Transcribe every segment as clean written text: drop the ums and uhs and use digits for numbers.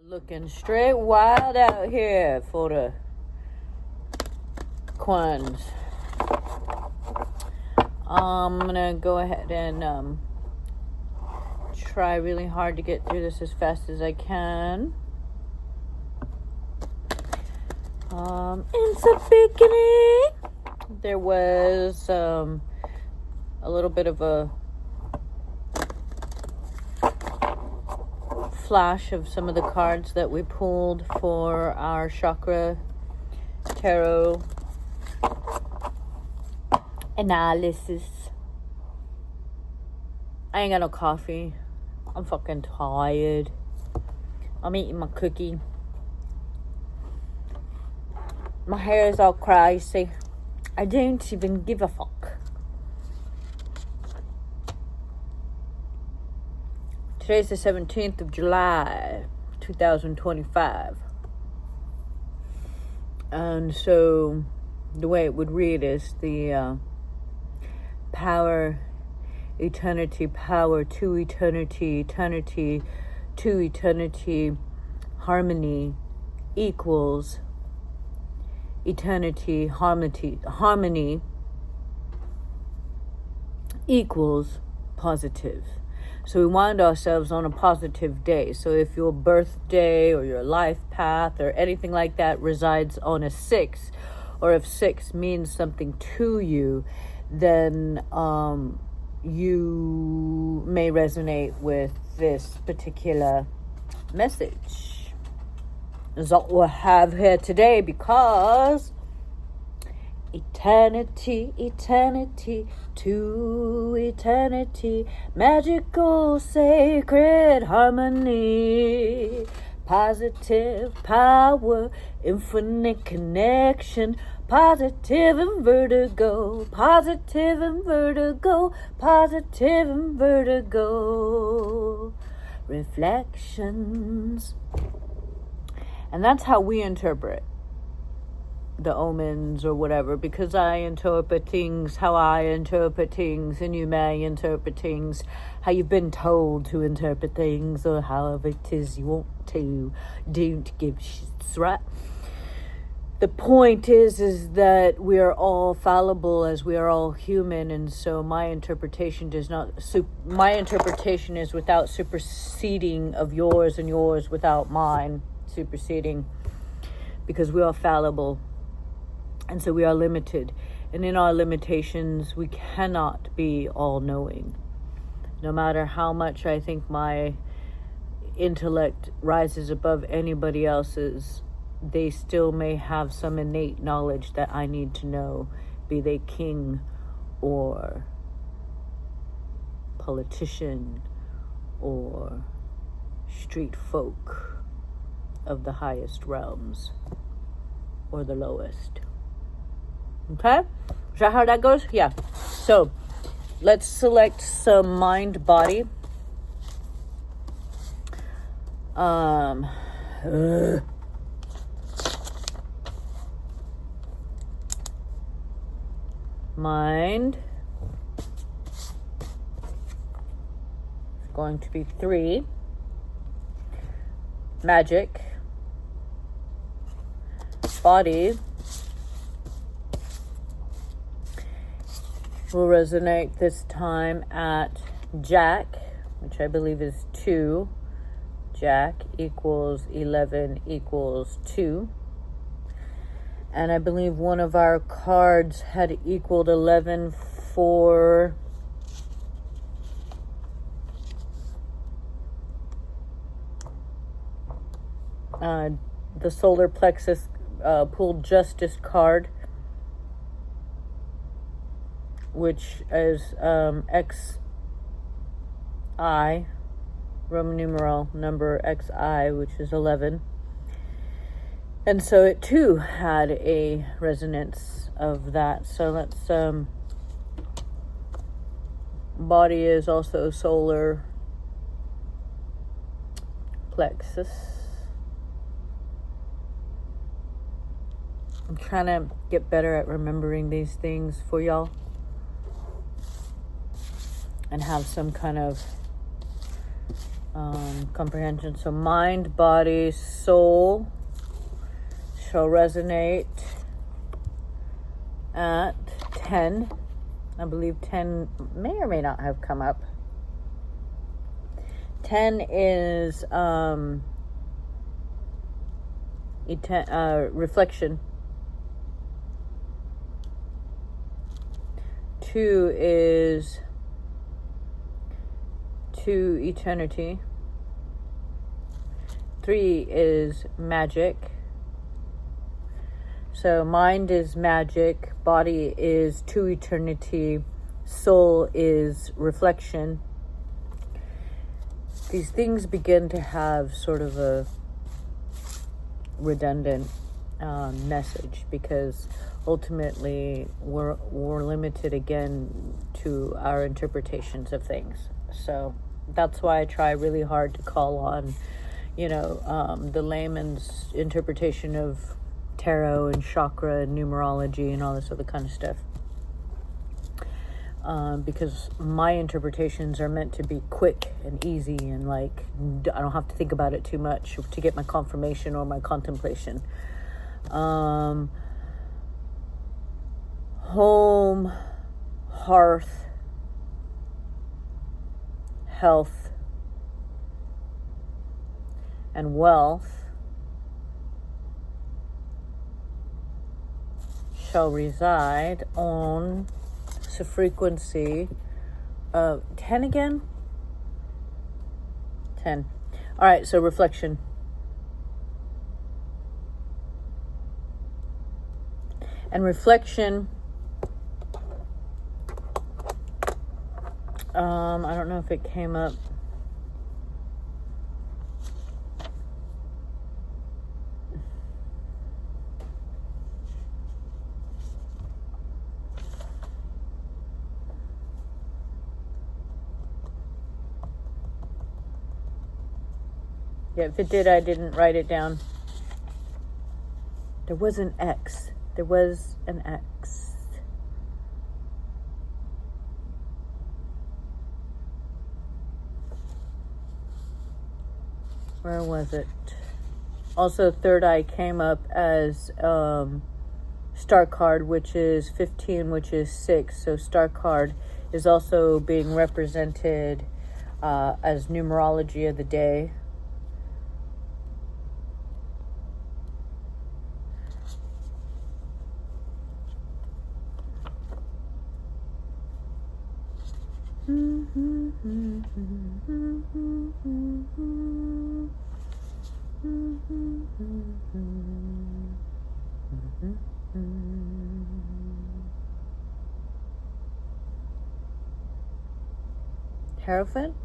Looking straight wild out here for the Quans. I'm gonna go ahead and try really hard to get through this as fast as I can. In the beginning, there was a little bit of a flash of some of the cards that we pulled for our chakra tarot analysis. I ain't got no coffee. I'm fucking tired. I'm eating my cookie. My hair is all crazy. I don't even give a fuck. Today's the 17th of July, 2025. And so the way it would read is the power, eternity, power to eternity, eternity to eternity, harmony equals eternity, harmony equals positive. So we wind ourselves on a positive day. So if your birthday or your life path or anything like that resides on a 6, or if 6 means something to you, then you may resonate with this particular message. That's all we have here today, because eternity, eternity to eternity, magical, sacred harmony, positive power, infinite connection, positive and vertigo, positive and vertigo, positive and vertigo, reflections. And that's how we interpret the omens or whatever, because I interpret things how I interpret things, and you may interpret things how you've been told to interpret things, or however it is you want to. Don't give shits, right? The point is that we are all fallible, as we are all human, and so my interpretation is without superseding of yours, and yours without mine superseding, because we are fallible. And so we are limited. And in our limitations, we cannot be all-knowing. No matter how much I think my intellect rises above anybody else's, they still may have some innate knowledge that I need to know, be they king or politician or street folk of the highest realms or the lowest. Okay? Is that how that goes? Yeah. So, let's select some mind, body. Mind. It's going to be 3. Magic. Body. Will resonate this time at Jack, which I believe is 2. Jack equals 11 equals 2. And I believe one of our cards had equaled 11 for the solar plexus pulled Justice card, which is XI, Roman numeral number XI, which is 11. And so it too had a resonance of that. So let's, body is also solar plexus. I'm trying to get better at remembering these things for y'all, and have some kind of comprehension. So mind, body, soul shall resonate at 10. I believe 10 may or may not have come up. 10 is reflection. 2 is to eternity. 3 is magic. So mind is magic, body is to eternity, soul is reflection. These things begin to have sort of a redundant message, because ultimately we're limited again to our interpretations of things. So that's why I try really hard to call on, the layman's interpretation of tarot and chakra and numerology and all this other kind of stuff. Because my interpretations are meant to be quick and easy, and I don't have to think about it too much to get my confirmation or my contemplation. Home Hearth Health and Wealth shall reside on the frequency of 10 again? 10. All right, so reflection. And reflection, I don't know if it came up. Yeah, if it did, I didn't write it down. There was an X. There was an X. Where was it? Also, third eye came up as star card, which is 15, which is 6. So star card is also being represented as numerology of the day. Hierophant?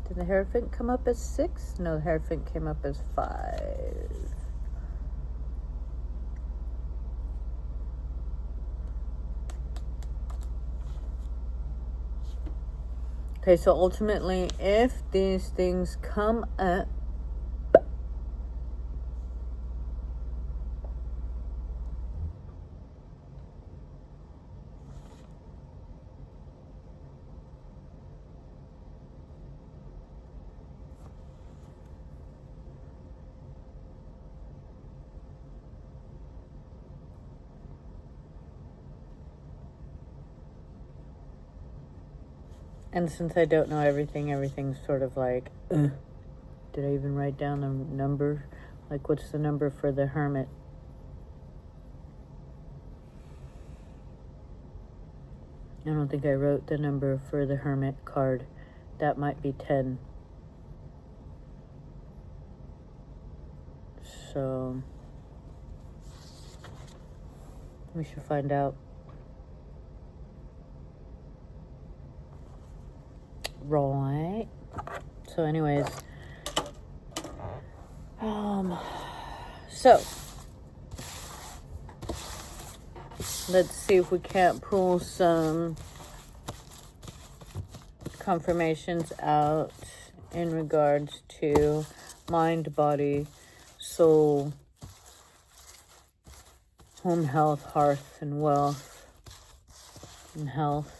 Did the Hierophant come up as 6? No, the Hierophant came up as 5. Okay, so ultimately, if these things come up, and since I don't know everything, everything's sort of like, did I even write down a number? Like, what's the number for the Hermit? I don't think I wrote the number for the Hermit card. That might be 10. So we should find out. Right. So anyways, so let's see if we can't pull some confirmations out in regards to mind, body, soul, home health, hearth, and wealth, and health.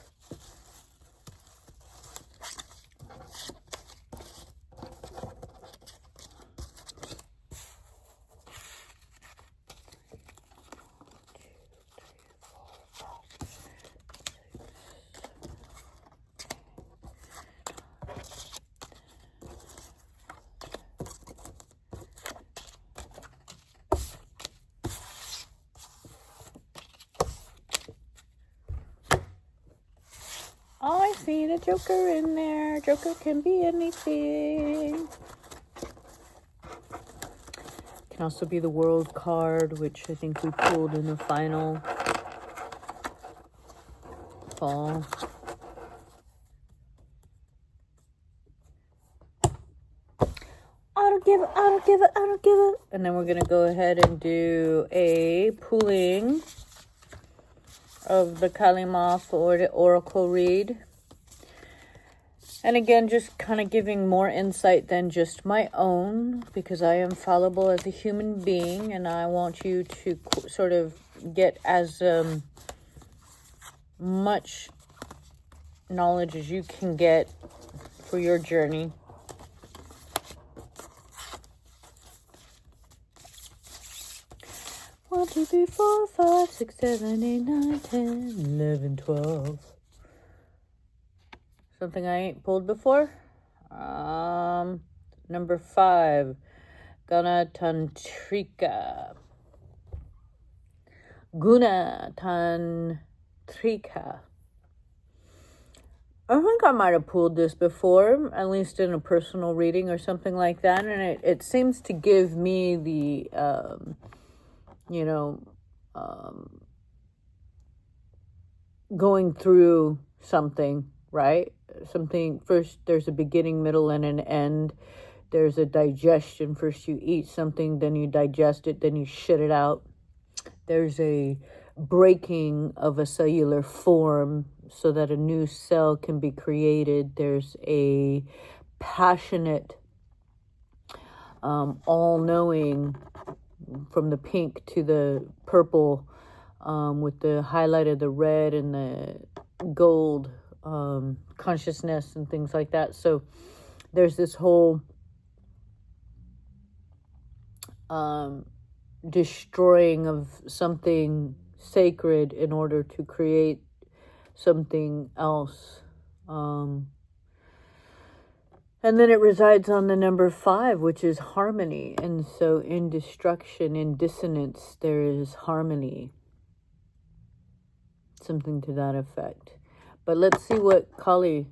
just need a joker in there. Joker can be anything. Can also be the World card, which I think we pulled in the final fall. I don't give it. And then we're going to go ahead and do a pulling of the Kalimoth or the Oracle read. And again, just kind of giving more insight than just my own, because I am fallible as a human being, and I want you to sort of get as much knowledge as you can get for your journey. One, 2, 3, 4, 5, 6, 7, 8, 9, 10, 11, 12. Something I ain't pulled before. Number 5, Ganatantrika. Gunatantrika. I think I might have pulled this before, at least in a personal reading or something like that. And it seems to give me the, going through something, right? Something, first there's a beginning, middle, and an end. There's a digestion. First you eat something, then you digest it, then you shit it out. There's a breaking of a cellular form so that a new cell can be created. There's a passionate, all-knowing, from the pink to the purple, with the highlight of the red and the gold, consciousness and things like that. So there's this whole destroying of something sacred in order to create something else. And then it resides on the number 5, which is harmony. And so in destruction, in dissonance, there is harmony. Something to that effect. But let's see what Kali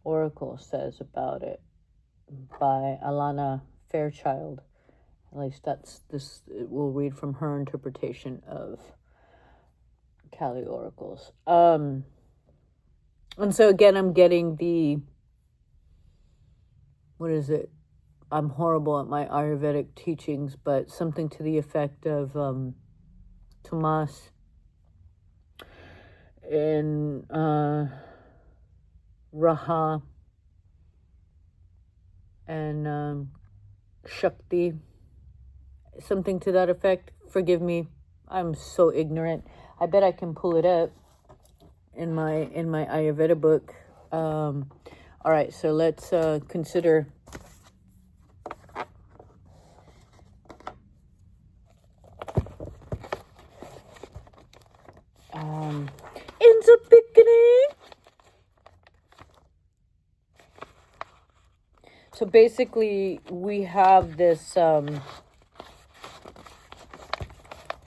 Oracle says about it by Alana Fairchild. At least that's this. We'll read from her interpretation of Kali Oracles. And so again, I'm getting the, what is it? I'm horrible at my Ayurvedic teachings, but something to the effect of Tomas in Raha and Shakti, something to that effect. Forgive me, I'm so ignorant. I bet I can pull it up in my Ayurveda book. All right, so let's consider in the beginning. So basically, we have this.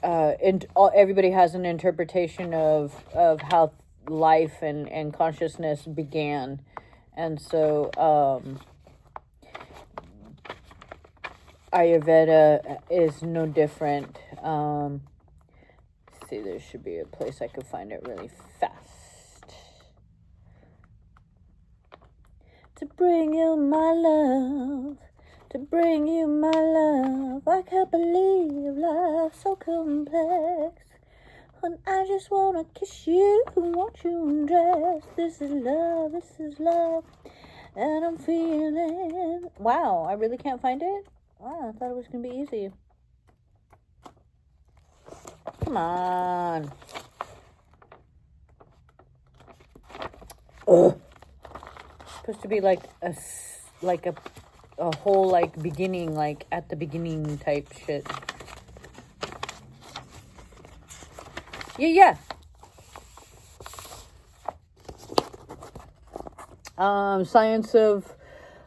Everybody has an interpretation of how life and consciousness began, and so Ayurveda is no different. Let's see, there should be a place I could find it really fast. To bring you my love, to bring you my love, I can't believe life's so complex. When I just wanna kiss you and want you undressed. This is love, and I'm feeling. Wow, I really can't find it? Wow, I thought it was gonna be easy. Come on. Ugh. It's supposed to be like a whole like beginning, like at the beginning type shit. Yeah. Science of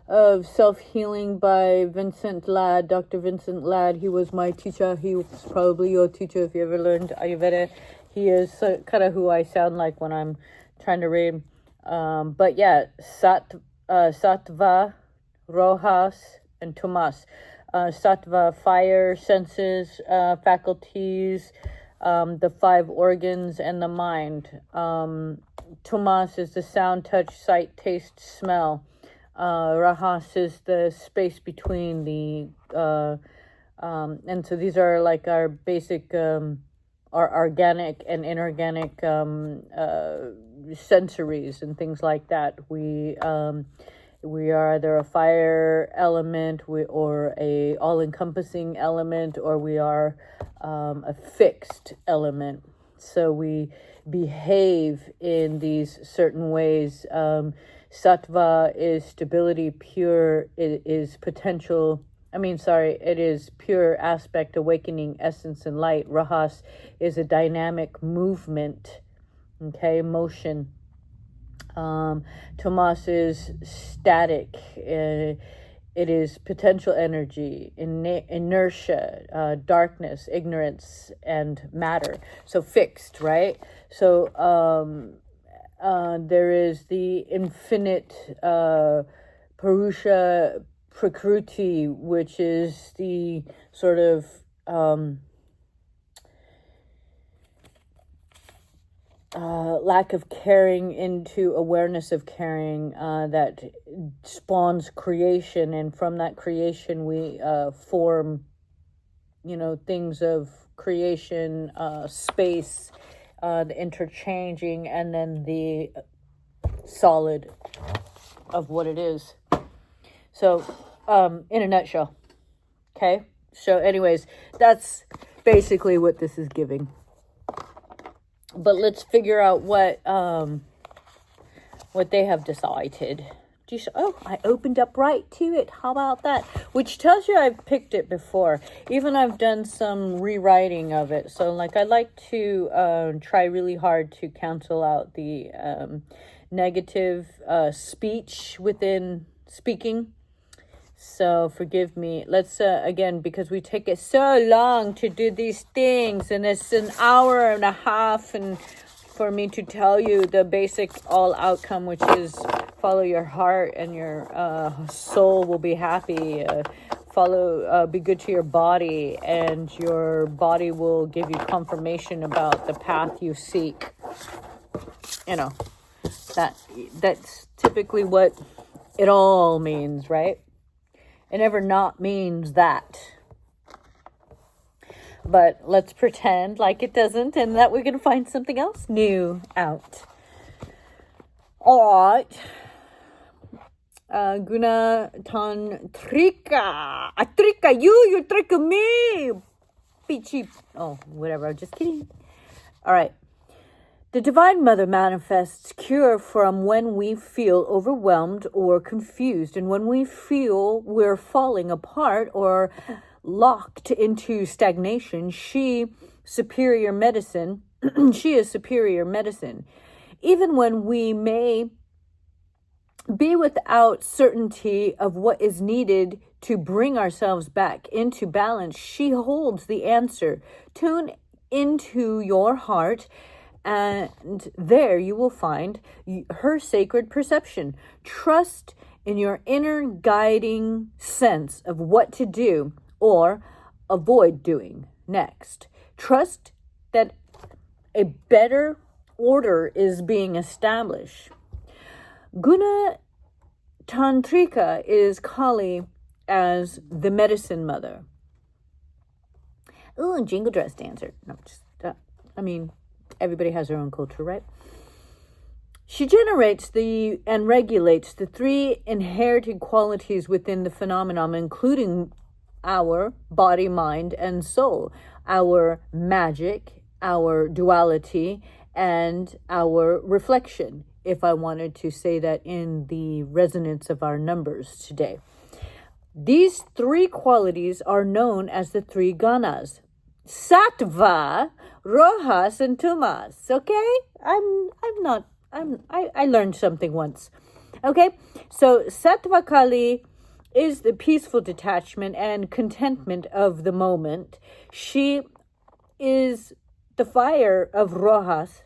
Self-Healing by Vincent Ladd, Dr. Vincent Ladd. He was my teacher. He was probably your teacher if you ever learned Ayurveda. He is kind of who I sound like when I'm trying to read. But yeah, Sattva, Rojas, and Tamas. Sattva, fire, senses, faculties, the 5 organs, and the mind. Tamas is the sound, touch, sight, taste, smell. Rajas is the space between the, and so these are like our basic, our organic and inorganic sensories and things like that. We are either a fire element, or a all-encompassing element, or we are a fixed element. So we behave in these certain ways. Sattva is stability, pure. It is potential. It is pure aspect, awakening, essence, and light. Rajas is a dynamic movement, motion. Tamas is static. It is potential energy, inertia, darkness, ignorance, and matter. So fixed, right? So there is the infinite Purusha Prakruti, which is the sort of lack of caring into awareness of caring that spawns creation, and from that creation we form, things of creation, space, the interchanging, and then the solid of what it is. So, in a nutshell, okay? So anyways, that's basically what this is giving. But let's figure out what they have decided. I opened up right to it. How about that? Which tells you I've picked it before. Even I've done some rewriting of it. So I like to try really hard to cancel out the negative speech within speaking. So forgive me. Let's, again, because we take it so long to do these things, and it's an hour and a half, and for me to tell you the basic all outcome, which is follow your heart and your soul will be happy. Be good to your body, and your body will give you confirmation about the path you seek. That's typically what it all means, right? It never not means that. But let's pretend like it doesn't, and that we're going to find something else new out. All right. Guna tantrika. Atrika, you trika me. Be cheap. Oh, whatever. I'm just kidding. All right. The Divine Mother manifests cure from when we feel overwhelmed or confused, and when we feel we're falling apart or locked into stagnation. She is superior medicine. Even when we may be without certainty of what is needed to bring ourselves back into balance, she holds the answer. Tune into your heart, and there you will find her sacred perception. Trust in your inner guiding sense of what to do or avoid doing next. Trust that a better order is being established. Guna Tantrika is Kali as the medicine mother. Ooh, jingle dress dancer. No, just, everybody has their own culture, right? She generates and regulates the 3 inherited qualities within the phenomenon, including our body, mind, and soul, our magic, our duality, and our reflection, if I wanted to say that in the resonance of our numbers today. These 3 qualities are known as the 3 ganas: Sattva, Rojas, and Tamas. Okay? I learned something once. Okay? So Sattva Kali is the peaceful detachment and contentment of the moment. She is the fire of Rojas,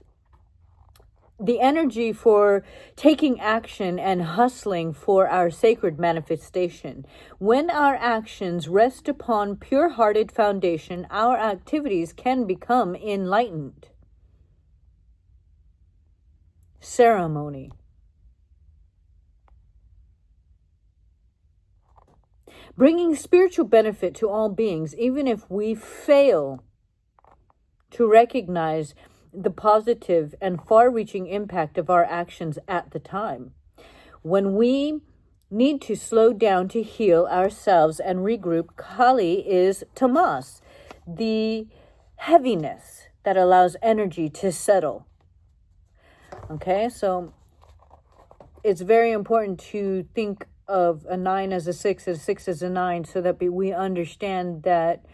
the energy for taking action and hustling for our sacred manifestation. When our actions rest upon pure-hearted foundation, our activities can become enlightened. Ceremony. Bringing spiritual benefit to all beings, even if we fail to recognize the positive and far-reaching impact of our actions at the time. When we need to slow down to heal ourselves and regroup, Kali is tamas, the heaviness that allows energy to settle. Okay, so it's very important to think of a 9 as a 6, as a 6 as a 9, so that we understand that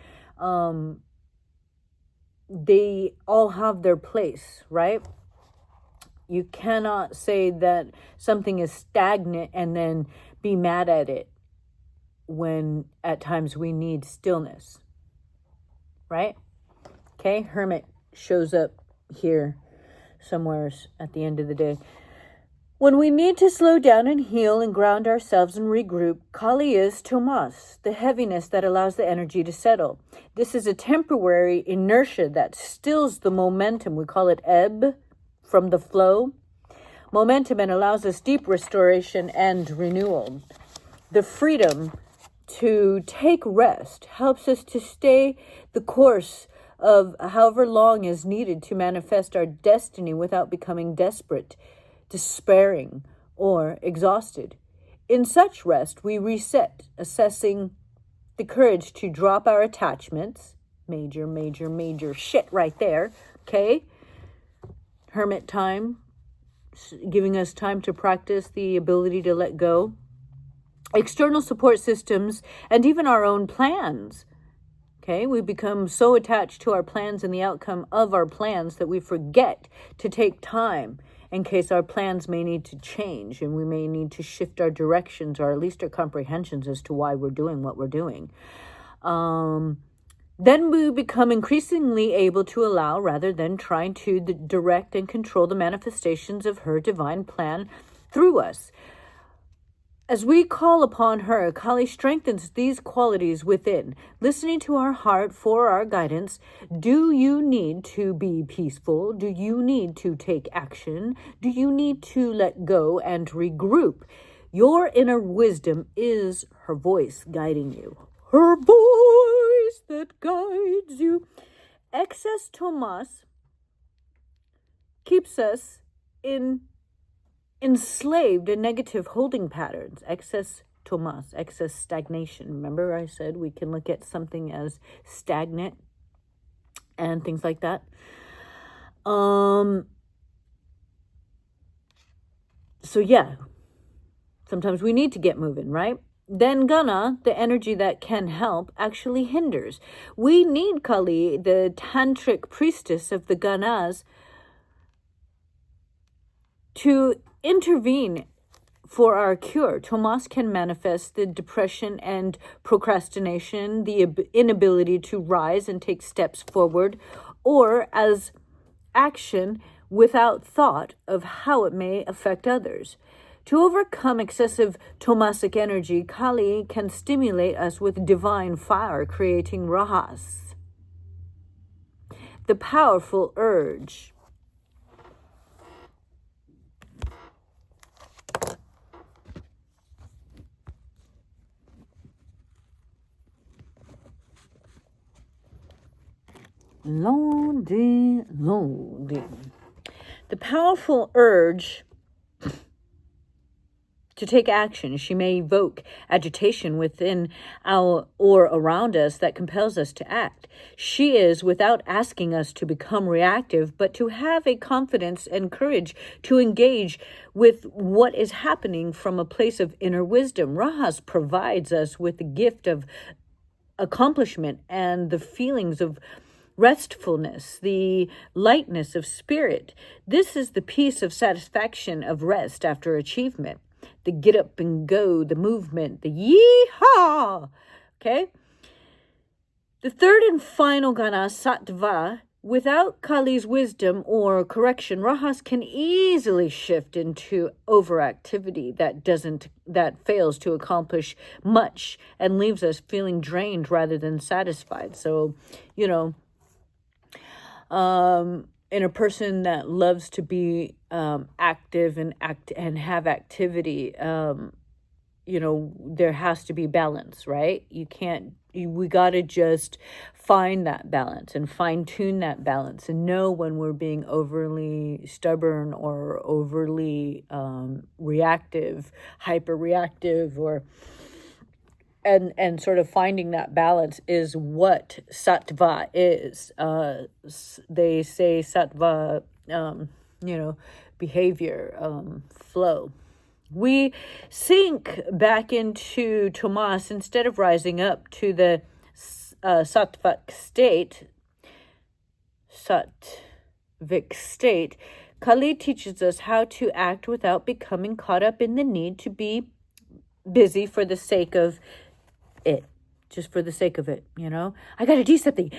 they all have their place, right? You cannot say that something is stagnant and then be mad at it when at times we need stillness, right? Okay, Hermit shows up here somewhere at the end of the day. When we need to slow down and heal and ground ourselves and regroup, Kali is Tomas, the heaviness that allows the energy to settle. This is a temporary inertia that stills the momentum. We call it ebb from the flow. Momentum, and allows us deep restoration and renewal. The freedom to take rest helps us to stay the course of however long is needed to manifest our destiny without becoming desperate, despairing, or exhausted. In such rest, we reset, assessing the courage to drop our attachments. Major shit right there. Okay? Hermit time, giving us time to practice the ability to let go. External support systems, and even our own plans. Okay, we become so attached to our plans and the outcome of our plans that we forget to take time in case our plans may need to change, and we may need to shift our directions, or at least our comprehensions as to why we're doing what we're doing. Then we become increasingly able to allow, rather than trying to direct and control the manifestations of her divine plan through us. As we call upon her, Kali strengthens these qualities within. Listening to our heart for our guidance. Do you need to be peaceful? Do you need to take action? Do you need to let go and regroup? Your inner wisdom is her voice guiding you. Her voice that guides you. Excess Tomas keeps us enslaved in negative holding patterns. Excess Tomas, excess stagnation. Remember I said we can look at something as stagnant and things like that. So yeah, sometimes we need to get moving, right? Then Gana, the energy that can help, actually hinders. We need Kali, the tantric priestess of the Ganas, to intervene for our cure. Tomas can manifest the depression and procrastination, the inability to rise and take steps forward, or as action without thought of how it may affect others. To overcome excessive Tomasic energy, Kali can stimulate us with divine fire, creating Rajas, the powerful urge. Loading. The powerful urge to take action. She may evoke agitation within our or around us that compels us to act. She is, without asking us to become reactive, but to have a confidence and courage to engage with what is happening from a place of inner wisdom. Rajas provides us with the gift of accomplishment and the feelings of restfulness, the lightness of spirit. This is the peace of satisfaction of rest after achievement. The get up and go, the movement, the yee-haw. Okay? The third and final Gana, Sattva, Without Kali's wisdom or correction, Rajas can easily shift into overactivity that fails to accomplish much and leaves us feeling drained rather than satisfied. So, in a person that loves to be active and have activity, there has to be balance, right? We got to just find that balance and fine tune that balance and know when we're being overly stubborn or overly reactive, hyper reactive, and sort of finding that balance is what sattva is. They say sattva, behavior, flow. We sink back into tamas instead of rising up to the sattvic state. Kali teaches us how to act without becoming caught up in the need to be busy for the sake of it. Just for the sake of it, I gotta do something.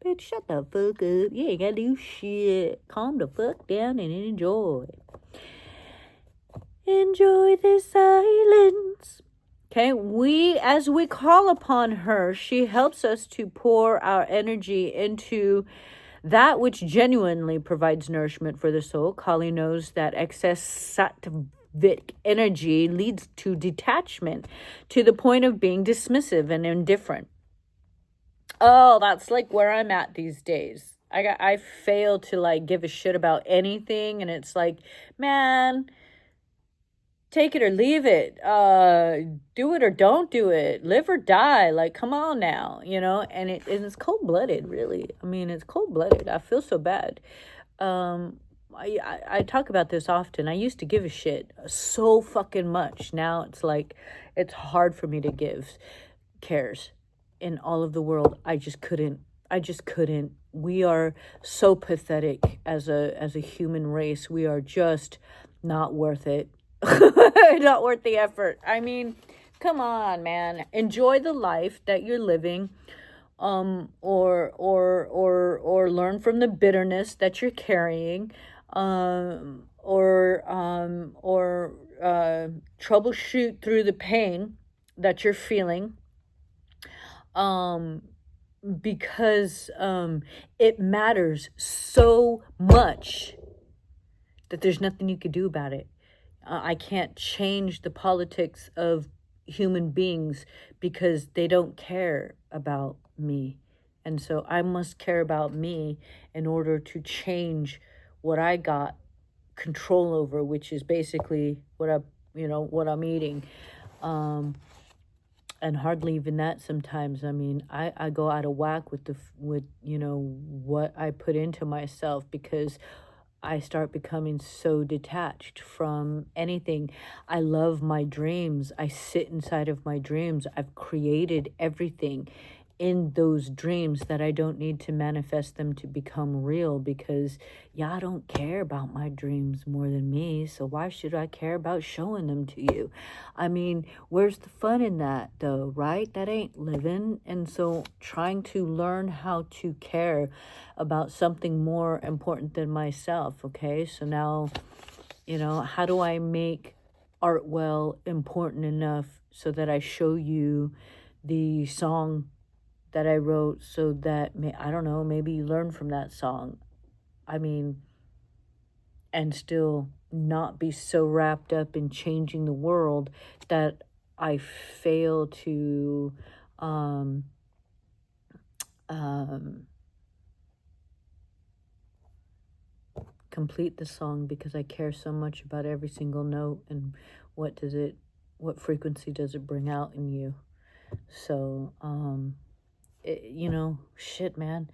Bitch, shut the fuck up. You ain't gotta do shit. Calm the fuck down and enjoy. Enjoy the silence. Okay, as we call upon her, she helps us to pour our energy into that which genuinely provides nourishment for the soul. Kali knows that excess sattvic energy leads to detachment to the point of being dismissive and indifferent. Oh, that's like where I'm at these days. I fail to give a shit about anything, and it's like, man, take it or leave it. Do it or don't do it. Live or die. Like, come on now, and it's cold-blooded, really. I mean, it's cold-blooded. I feel so bad. I talk about this often. I used to give a shit so fucking much. Now it's like, it's hard for me to give cares in all of the world. I just couldn't. We are so pathetic as a human race. We are just not worth it. Not worth the effort. I mean, come on, man. Enjoy the life that you're living. Or learn from the bitterness that you're carrying, or troubleshoot through the pain that you're feeling, because it matters so much that there's nothing you could do about it. I can't change the politics of human beings because they don't care about me. And so I must care about me in order to change what I got control over, which is basically what I'm eating. And hardly even that sometimes. I mean, I go out of whack with what I put into myself, because I start becoming so detached from anything. I love my dreams. I sit inside of my dreams. I've created everything in those dreams that I don't need to manifest them to become real, because y'all don't care about my dreams more than me. So why should I care about showing them to you? I mean, where's the fun in that though, right? That ain't living. And so trying to learn how to care about something more important than myself. Okay. So now, how do I make Artwell important enough so that I show you the song that I wrote, so that, I don't know, maybe you learn from that song. I mean, and still not be so wrapped up in changing the world that I fail to complete the song, because I care so much about every single note and what frequency does it bring out in you. So, shit, man.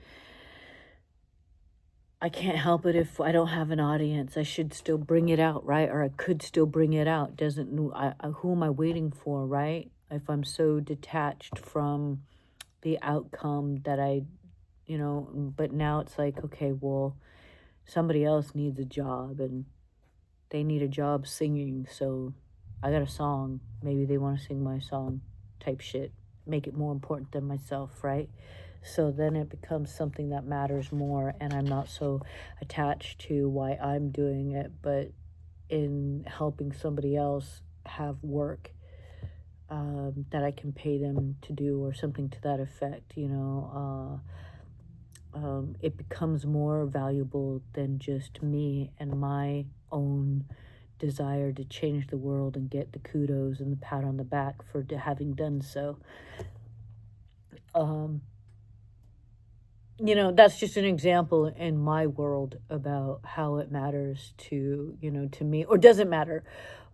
I can't help it if I don't have an audience. I should still bring it out, right? Or I could still bring it out. Who am I waiting for, right? If I'm so detached from the outcome that but now it's like, okay, well, somebody else needs a job and they need a job singing. So I got a song. Maybe they want to sing my song type shit. Make it more important than myself, right? So then it becomes something that matters more, and I'm not so attached to why I'm doing it, but in helping somebody else have work that I can pay them to do, or something to that effect, it becomes more valuable than just me and my own desire to change the world and get the kudos and the pat on the back for having done so. That's just an example in my world about how it matters to me, or doesn't matter,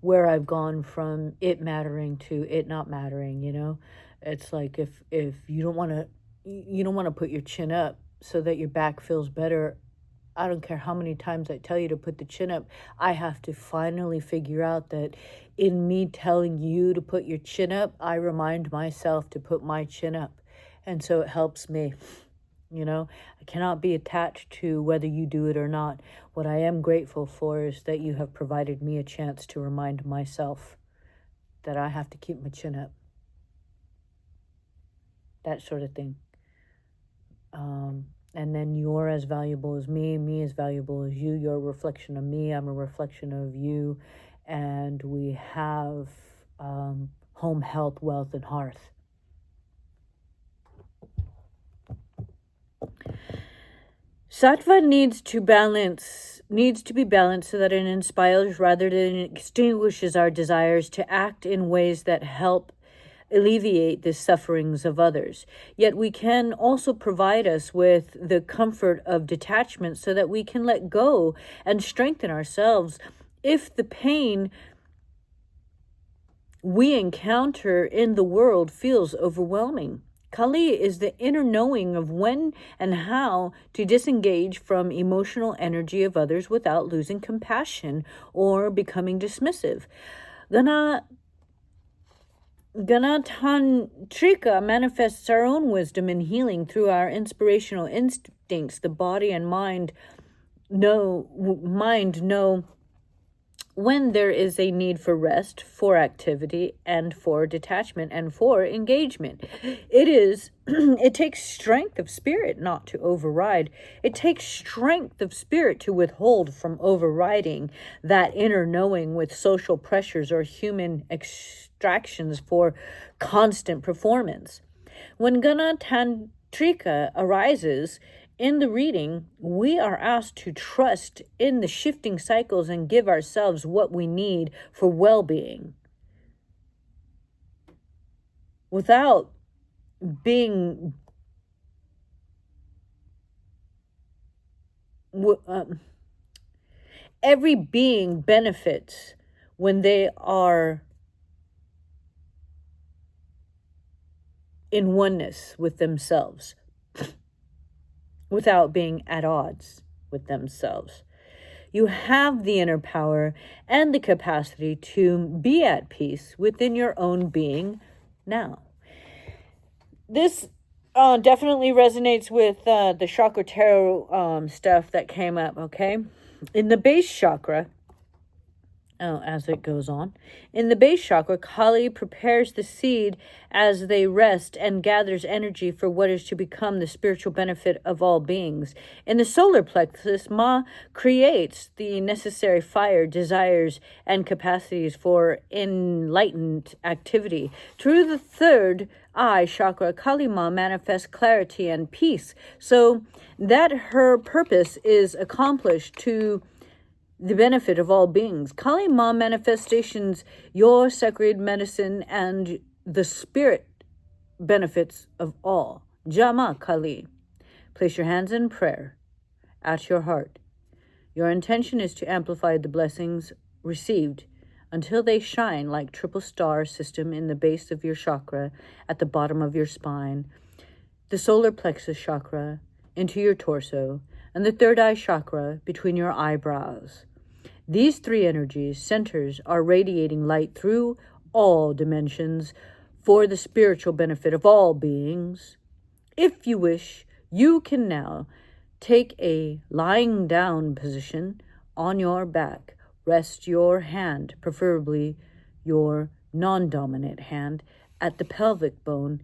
where I've gone from it mattering to it not mattering. It's like if you don't want to put your chin up so that your back feels better. I don't care how many times I tell you to put the chin up. I have to finally figure out that in me telling you to put your chin up, I remind myself to put my chin up. And so it helps me. I cannot be attached to whether you do it or not. What I am grateful for is that you have provided me a chance to remind myself that I have to keep my chin up. That sort of thing. And then you're as valuable as me as valuable as you. You're a reflection of me, I'm a reflection of you. And we have Home Health, Wealth, and Hearth. Sattva needs to be balanced so that it inspires rather than extinguishes our desires to act in ways that help alleviate the sufferings of others. Yet we can also provide us with the comfort of detachment so that we can let go and strengthen ourselves if the pain we encounter in the world feels overwhelming. Kali is the inner knowing of when and how to disengage from emotional energy of others without losing compassion or becoming dismissive. Ganatantrika manifests our own wisdom and healing through our inspirational instincts. The body and mind know when there is a need for rest, for activity, and for detachment, and for engagement. It takes strength of spirit not to override. It takes strength of spirit to withhold from overriding that inner knowing with social pressures or human extractions for constant performance. When Ganatantrika arises, in the reading, we are asked to trust in the shifting cycles and give ourselves what we need for well-being without being every being benefits when they are in oneness with themselves, without being at odds with themselves. You have the inner power and the capacity to be at peace within your own being now. This definitely resonates with the chakra tarot stuff that came up, okay? In the base chakra, as it goes on. In the base chakra, Kali prepares the seed as they rest and gathers energy for what is to become the spiritual benefit of all beings. In the solar plexus, Ma creates the necessary fire, desires, and capacities for enlightened activity. Through the third eye chakra, Kali Ma manifests clarity and peace, so that her purpose is accomplished to the benefit of all beings. Kali Ma manifestations, your sacred medicine and the spirit benefits of all. Jama Kali. Place your hands in prayer at your heart. Your intention is to amplify the blessings received until they shine like triple star system in the base of your chakra at the bottom of your spine, the solar plexus chakra into your torso, and the third eye chakra between your eyebrows. These three energies, centers, are radiating light through all dimensions for the spiritual benefit of all beings. If you wish, you can now take a lying down position on your back. Rest your hand, preferably your non-dominant hand, at the pelvic bone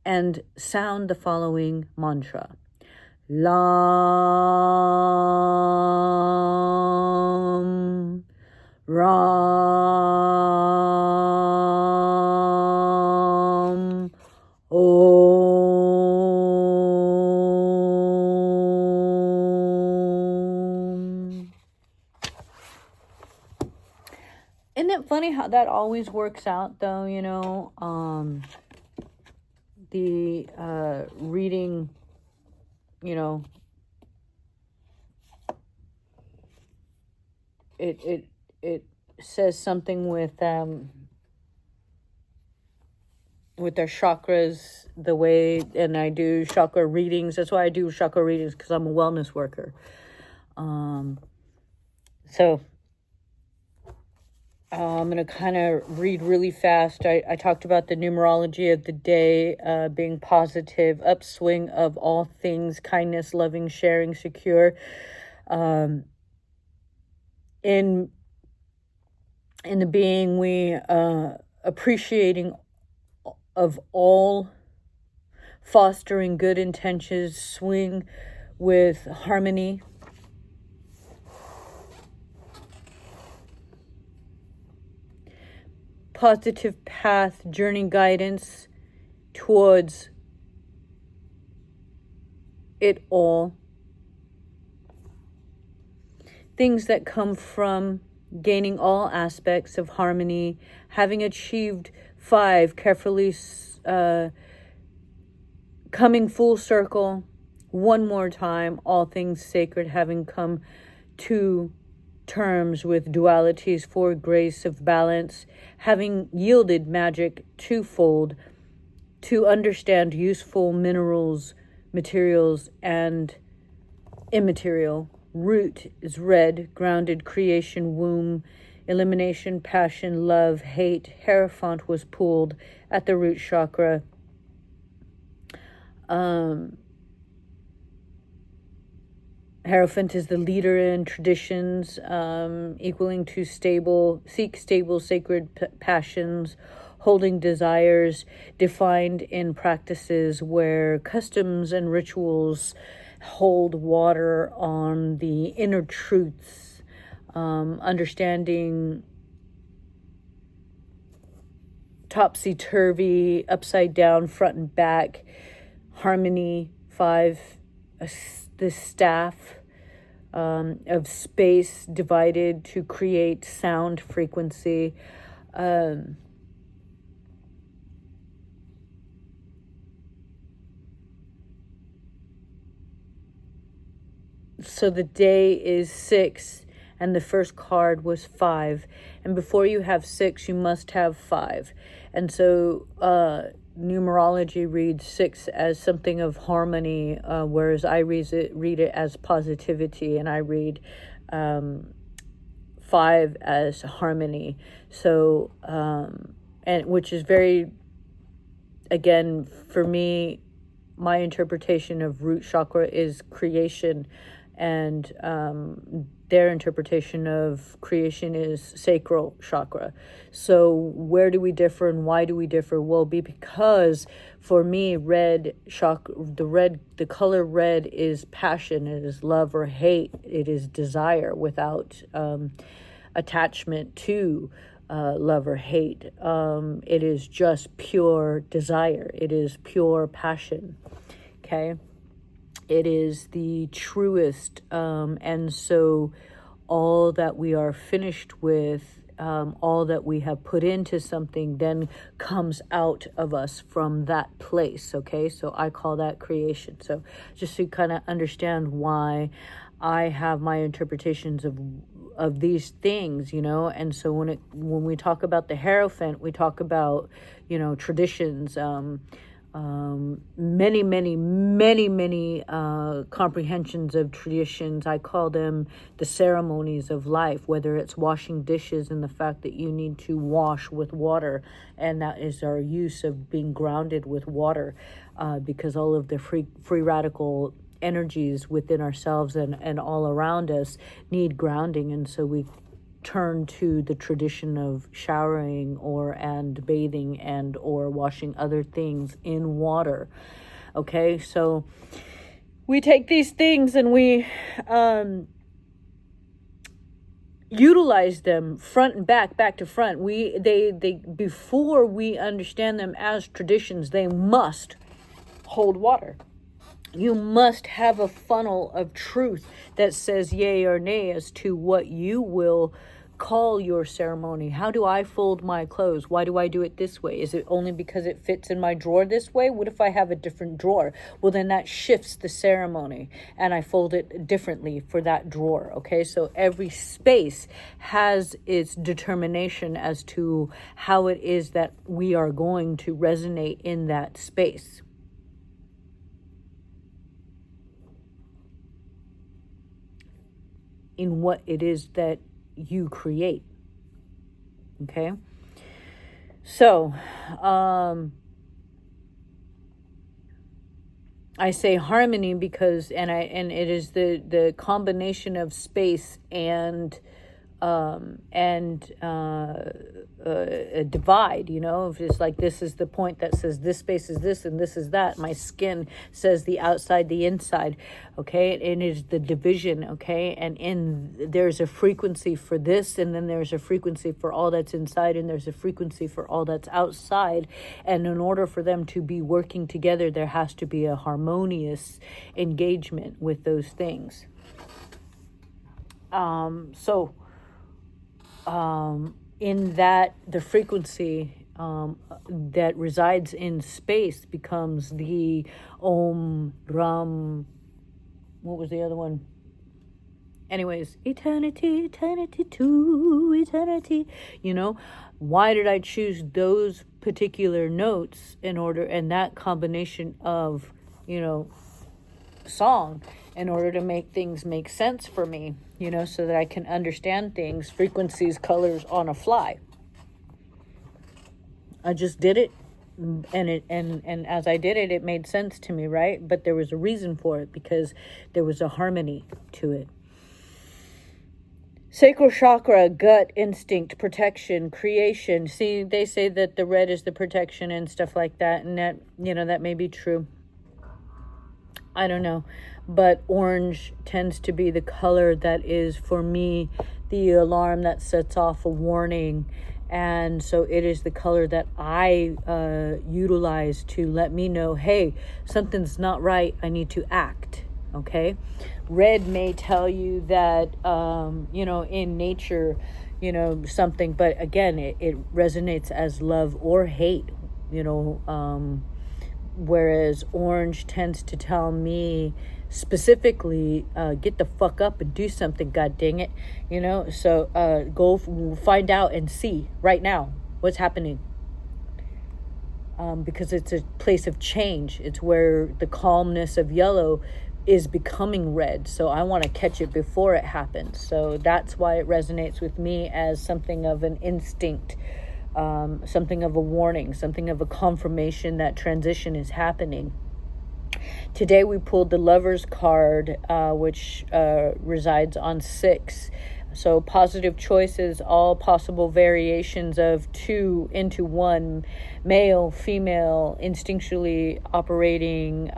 and sound the following mantra. Ram, Ram, Om. Isn't it funny how that always works out, though? The reading, it says something with our chakras, the way, and I do chakra readings. That's why I do chakra readings, because I'm a wellness worker. So I'm going to kind of read really fast. I talked about the numerology of the day being positive, upswing of all things, kindness, loving, sharing, secure. In the being, we appreciating of all, fostering good intentions, swing with harmony. Positive path, journey guidance towards it all. Things that come from gaining all aspects of harmony, having achieved 5, carefully coming full circle one more time, all things sacred, having come to terms with dualities for grace of balance, having yielded magic twofold to understand useful minerals, materials, and immaterial. Root is red, grounded creation, womb, elimination, passion, love, hate. Hierophant was pulled at the root chakra. Hierophant is the leader in traditions, equaling to stable, sacred passions, holding desires, defined in practices where customs and rituals hold water on the inner truths, understanding topsy-turvy, upside down, front and back, harmony. 5, the staff of space divided to create sound frequency. So the day is 6, and the first card was 5. And before you have 6, you must have 5. And so numerology reads 6 as something of harmony, whereas I read it as positivity, and I read 5 as harmony. So, and which is very, again, for me, my interpretation of root chakra is creation, and their interpretation of creation is sacral chakra. So where do we differ, and why do we differ? Well, because for me, red chakra, the color red is passion. It is love or hate. It is desire without attachment to love or hate. It is just pure desire. It is pure passion. Okay. It is the truest, and so all that we are finished with, all that we have put into something then comes out of us from that place, okay? So I call that creation. So just to kind of understand why I have my interpretations of these things, and so when we talk about the Hierophant, we talk about, traditions, many comprehensions of traditions. I call them the ceremonies of life, whether it's washing dishes and the fact that you need to wash with water, and that is our use of being grounded with water, because all of the free radical energies within ourselves and all around us need grounding, and so we turn to the tradition of showering and bathing or washing other things in water. Okay, so we take these things and we utilize them front and back to front. They before we understand them as traditions, they must hold water. You must have a funnel of truth that says yay or nay as to what you will call your ceremony. How do I fold my clothes? Why do I do it this way? Is it only because it fits in my drawer this way? What if I have a different drawer? Well, then that shifts the ceremony and I fold it differently for that drawer. Okay, so every space has its determination as to how it is that we are going to resonate in that space. In what it is that you create. Okay, so I say harmony because and it is the combination of space and a divide, if it's like this is the point that says this space is this and this is that. My skin says the outside, the inside, okay? And it is the division, okay? And there's a frequency for this, and then there's a frequency for all that's inside, and there's a frequency for all that's outside. And in order for them to be working together, there has to be a harmonious engagement with those things. In that the frequency that resides in space becomes the Om, Ram, what was the other one? Anyways, eternity to eternity. Why did I choose those particular notes and that combination of, song in order to make things make sense for me, so that I can understand things, frequencies, colors on a fly. I just did it, and as I did it, it made sense to me, right? But there was a reason for it because there was a harmony to it. Sacral chakra, gut, instinct, protection, creation. See, they say that the red is the protection and stuff like that, and that, that may be true. I don't know, but orange tends to be the color that is, for me, the alarm that sets off a warning. And so it is the color that I utilize to let me know, hey, something's not right. I need to act. Okay. Red may tell you that, in nature, something, but again, it resonates as love or hate, whereas orange tends to tell me specifically, get the fuck up and do something, god dang it, so go find out and see right now what's happening, because it's a place of change. It's where the calmness of yellow is becoming red, so I want to catch it before it happens. So that's why it resonates with me as something of an instinct, something of a warning, something of a confirmation that transition is happening. Today we pulled the Lover's card, which resides on 6. So positive choices, all possible variations of 2 into 1, male, female, instinctually operating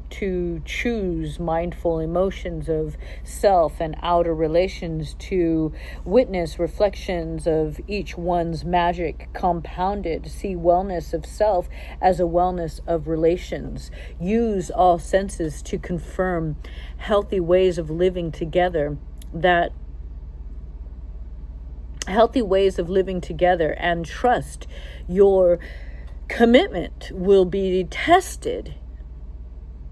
to choose mindful emotions of self and outer relations, to witness reflections of each one's magic compounded, see wellness of self as a wellness of relations, use all senses to confirm healthy ways of living together, and trust your commitment will be tested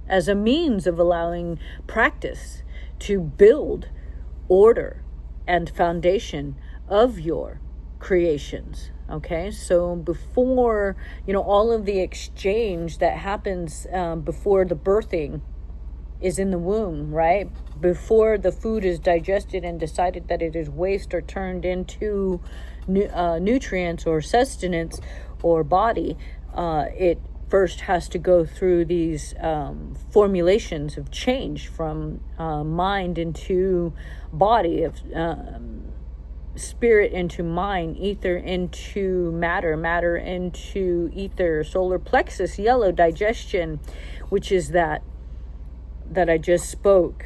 as a means of allowing practice to build order and foundation of your creations. Okay, so before, all of the exchange that happens before the birthing is in the womb, right? Before the food is digested and decided that it is waste or turned into nutrients or sustenance or body, it first has to go through these formulations of change from mind into body, of spirit into mind, ether into matter, matter into ether, solar plexus, yellow, digestion, which is that I just spoke,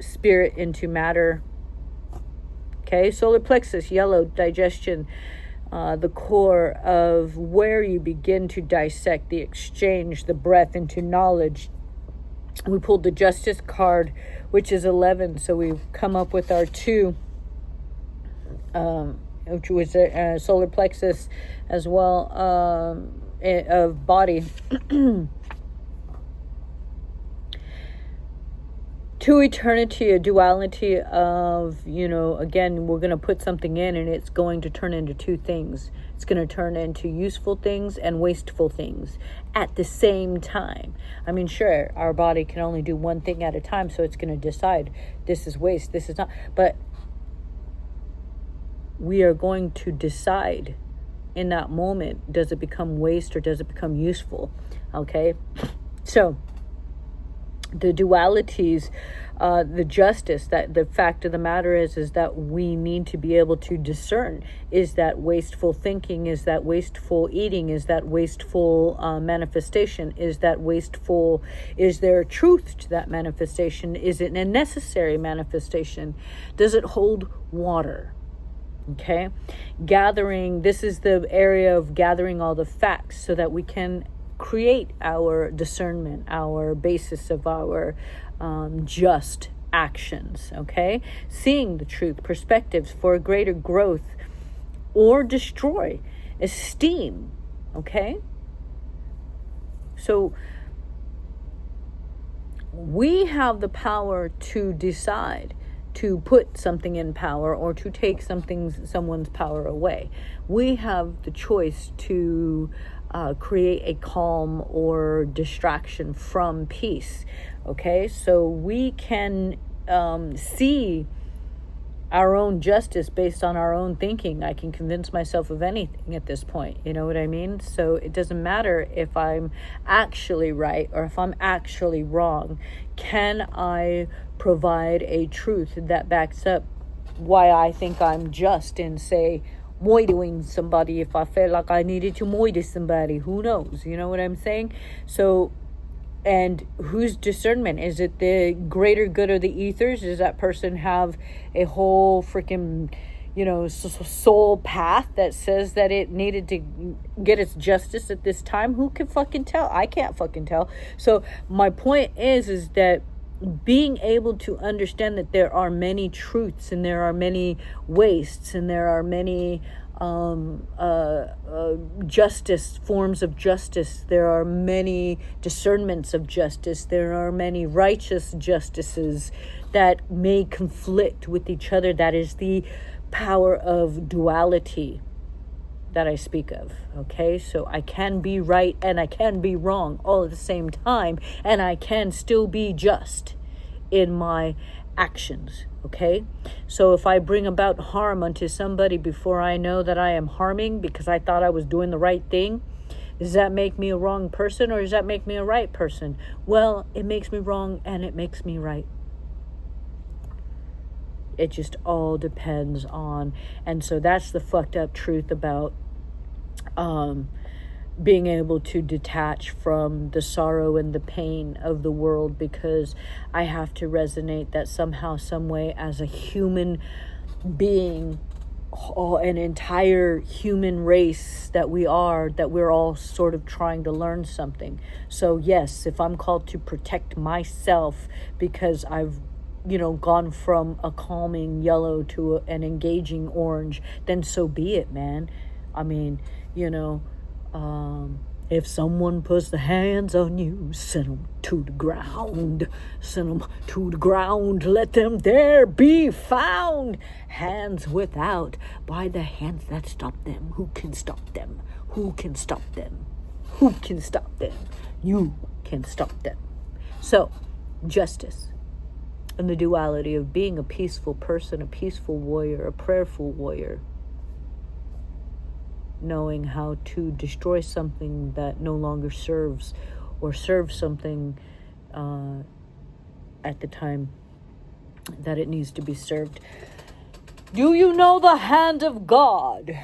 spirit into matter. Okay, solar plexus, yellow, digestion, the core of where you begin to dissect the exchange, the breath into knowledge. We pulled the justice card, which is 11, so we've come up with our 2, which was solar plexus as well, of body. To eternity, a duality of, again, we're going to put something in and it's going to turn into 2 things. It's going to turn into useful things and wasteful things at the same time. I mean, sure, our body can only do one thing at a time, so it's going to decide this is waste, this is not. But we are going to decide in that moment, does it become waste or does it become useful? Okay? So, the dualities, the justice, that the fact of the matter is that we need to be able to discern. Is that wasteful thinking? Is that wasteful eating? Is that wasteful manifestation? Is that wasteful? Is there truth to that manifestation? Is it a necessary manifestation? Does it hold water? Okay, gathering, this is the area of gathering all the facts so that we can create our discernment, our basis of our just actions. Okay, seeing the truth, perspectives for a greater growth, or destroy, esteem. Okay, so we have the power to decide to put something in power or to take someone's power away. We have the choice to create a calm or distraction from peace. Okay, so we can see our own justice based on our own thinking. I can convince myself of anything at this point. You know what I mean? So it doesn't matter if I'm actually right or if I'm actually wrong. Can I provide a truth that backs up why I think I'm just in, say, moiding somebody if I felt like I needed to moid somebody? Who knows? You know what I'm saying? So, and whose discernment? Is it the greater good of the ethers? Does that person have a whole freaking, soul path that says that it needed to get its justice at this time? Who can fucking tell? I can't fucking tell. So my point is that being able to understand that there are many truths and there are many wastes and there are many justice, forms of justice. There are many discernments of justice. There are many righteous justices that may conflict with each other. That is the power of duality that I speak of. Okay, so I can be right and I can be wrong all at the same time, and I can still be just in my actions. Okay, so if I bring about harm unto somebody before I know that I am harming because I thought I was doing the right thing, does that make me a wrong person or does that make me a right person? Well, it makes me wrong and it makes me right. It just all depends on, and so that's the fucked up truth about being able to detach from the sorrow and the pain of the world, because I have to resonate that somehow, some way, as a human being, an entire human race that we are, that we're all sort of trying to learn something. So yes, if I'm called to protect myself because I've gone from a calming yellow to an engaging orange, then so be it, man. I mean, if someone puts their hands on you, send them to the ground. Send them to the ground. Let them there be found. Hands without, by the hands that stop them. Who can stop them? Who can stop them? Who can stop them? You can stop them. So, justice and the duality of being a peaceful person, a peaceful warrior, a prayerful warrior, knowing how to destroy something that no longer serves, or serve something at the time that it needs to be served. Do you know the hand of God?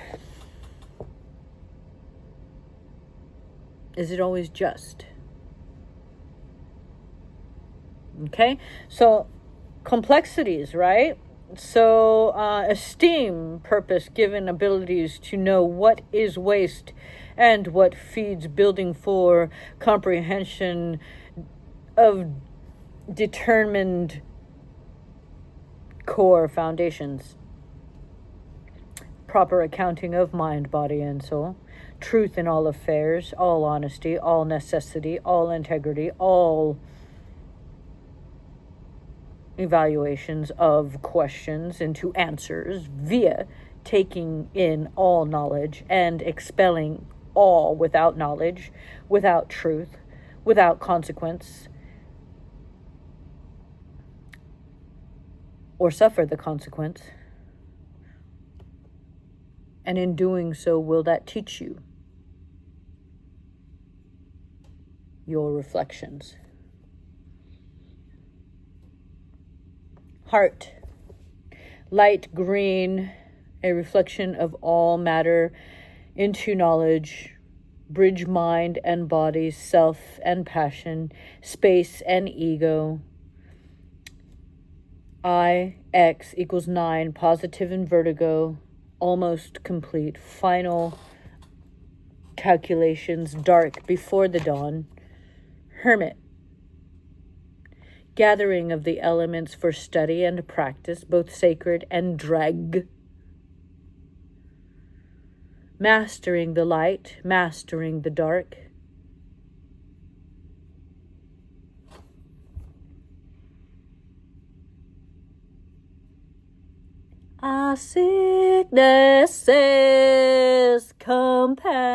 Is it always just? Okay, so complexities, right? So esteem, purpose, given abilities to know what is waste and what feeds, building for comprehension of determined core foundations, proper accounting of mind, body, and soul, truth in all affairs, all honesty, all necessity, all integrity, all evaluations of questions into answers via taking in all knowledge and expelling all without knowledge, without truth, without consequence, or suffer the consequence. And in doing so, will that teach you your reflections? Heart, light green, a reflection of all matter into knowledge, bridge mind and body, self and passion, space and ego. I, X equals 9, positive and vertigo, almost complete, final calculations, dark before the dawn, hermit, gathering of the elements for study and practice, both sacred and dreg, mastering the light, mastering the dark, our sickness is compassion.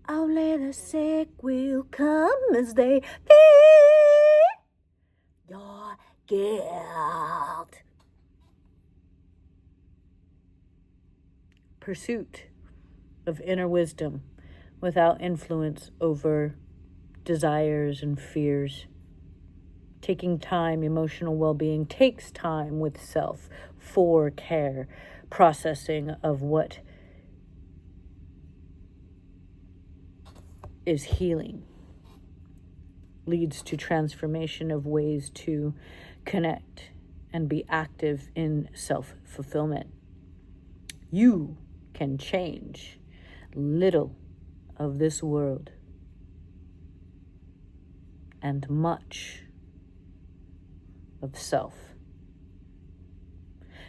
Only the sick will come as they feel your guilt. Pursuit of inner wisdom without influence over desires and fears. Taking time, emotional well-being takes time with self for care, processing of what is healing leads to transformation of ways to connect and be active in self-fulfillment. You can change little of this world and much of self.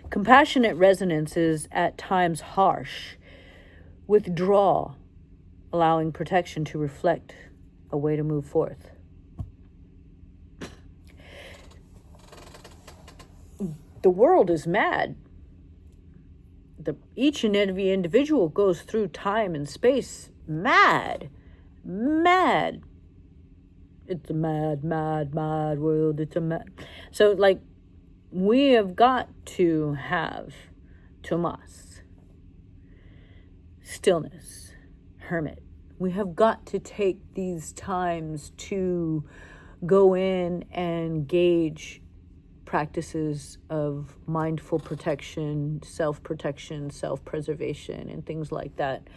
Compassionate resonance is at times harsh. Withdraw, allowing protection to reflect a way to move forth. The world is mad. Each and every individual goes through time and space mad. It's a mad world. It's a mad. So, we have got to have, Tomas, stillness, hermit. We have got to take these times to go in and gauge practices of mindful protection, self-protection, self-preservation, and things like that.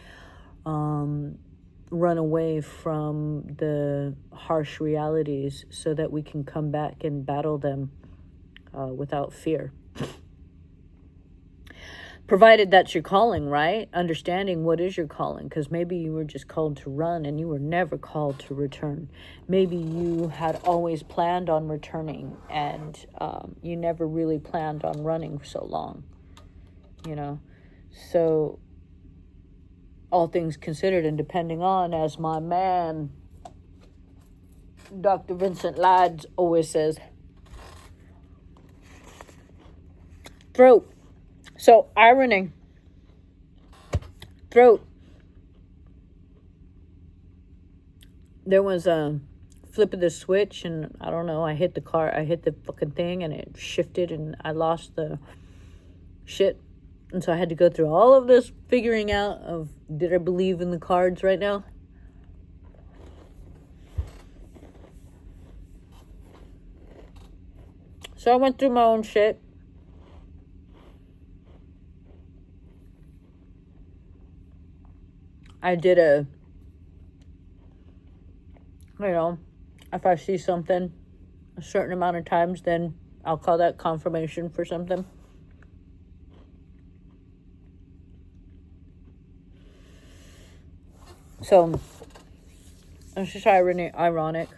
Run away from the harsh realities so that we can come back and battle them without fear. Provided that's your calling, right? Understanding what is your calling, because maybe you were just called to run and you were never called to return. Maybe you had always planned on returning and you never really planned on running for so long, So all things considered, and depending on, as my man Dr. Vincent Lads always says, throat. So ironing, throat. There was a flip of the switch, and I don't know, I hit the fucking thing, and it shifted, and I lost the shit. And so I had to go through all of this figuring out of, did I believe in the cards right now? So I went through my own shit. I did if I see something a certain amount of times, then I'll call that confirmation for something. So it's just ironic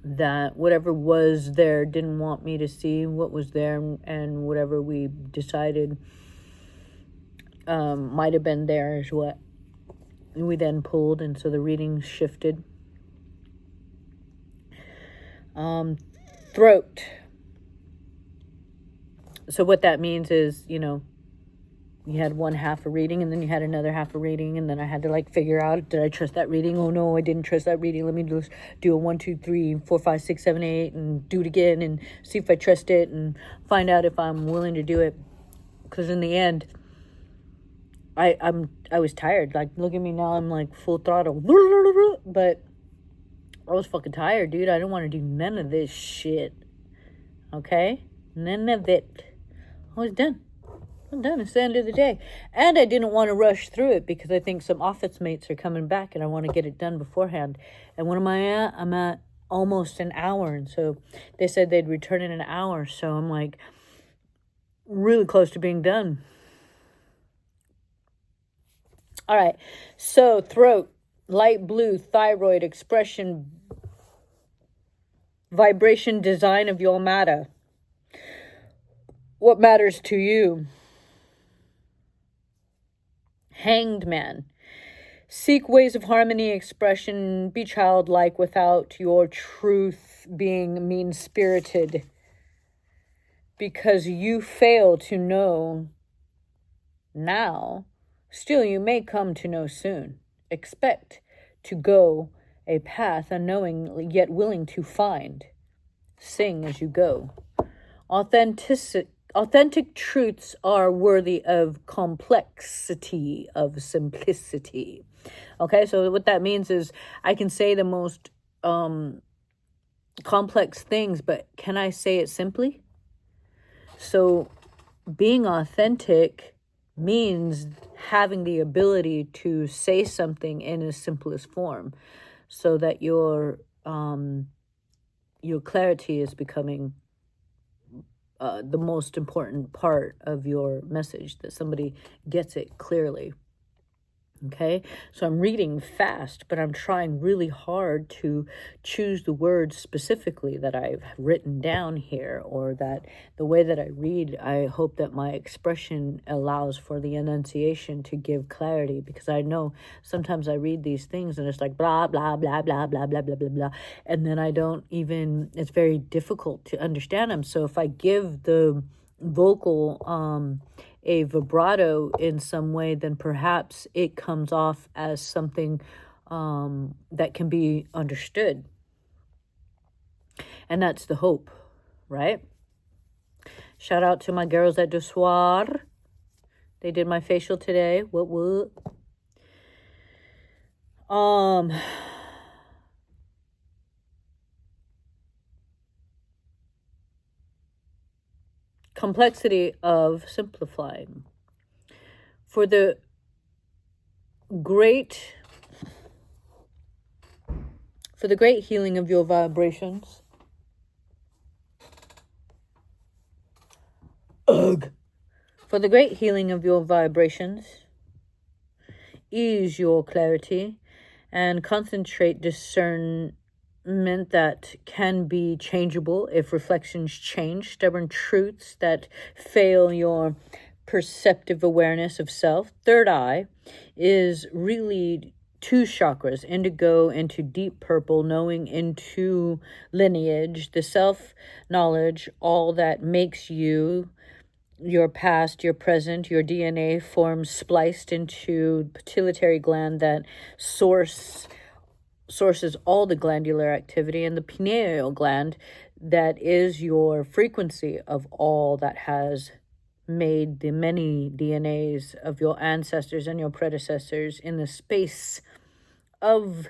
that whatever was there didn't want me to see what was there, and whatever we decided might have been there is what we then pulled, and so the reading shifted. Throat. So what that means is, you had one half a reading, and then you had another half a reading, and then I had to figure out, did I trust that reading? Oh no, I didn't trust that reading. Let me just do a 1, 2, 3, 4, 5, 6, 7, 8, and do it again, and see if I trust it, and find out if I'm willing to do it. Because in the end, I was tired. Look at me now, I'm full throttle, but I was fucking tired, dude. I didn't want to do none of this shit. Okay, none of it. I was done. I'm done. It's the end of the day. And I didn't want to rush through it because I think some office mates are coming back and I want to get it done beforehand. And when am I at? I'm at almost an hour. And so they said they'd return in an hour. So I'm really close to being done. All right. So throat, light blue, thyroid, expression, vibration, design of your matter. What matters to you? Hanged man. Seek ways of harmony, expression, be childlike without your truth being mean-spirited. Because you fail to know now, still you may come to know soon. Expect to go a path unknowing yet willing to find. Sing as you go. Authentic truths are worthy of complexity, of simplicity. Okay, so what that means is I can say the most complex things, but can I say it simply? So being authentic means having the ability to say something in its simplest form so that your clarity is becoming the most important part of your message, that somebody gets it clearly. Okay, so I'm reading fast, but I'm trying really hard to choose the words specifically that I've written down here, or that the way that I read, I hope that my expression allows for the enunciation to give clarity, because I know sometimes I read these things and it's blah, blah, blah, blah, blah, blah, blah, blah, blah, and then it's very difficult to understand them. So if I give the vocal a vibrato in some way, then perhaps it comes off as something that can be understood. And that's the hope, right? Shout out to my girls at Du Soir. They did my facial today. What? Complexity of simplifying. For the great healing of your vibrations. For the great healing of your vibrations, ease your clarity and concentrate discernment that can be changeable if reflections change, stubborn truths that fail your perceptive awareness of self. Third eye is really 2 chakras, indigo into deep purple, knowing into lineage, the self-knowledge, all that makes you, your past, your present, your DNA forms spliced into pituitary gland that sources all the glandular activity, and the pineal gland that is your frequency of all that has made the many DNAs of your ancestors and your predecessors in the space of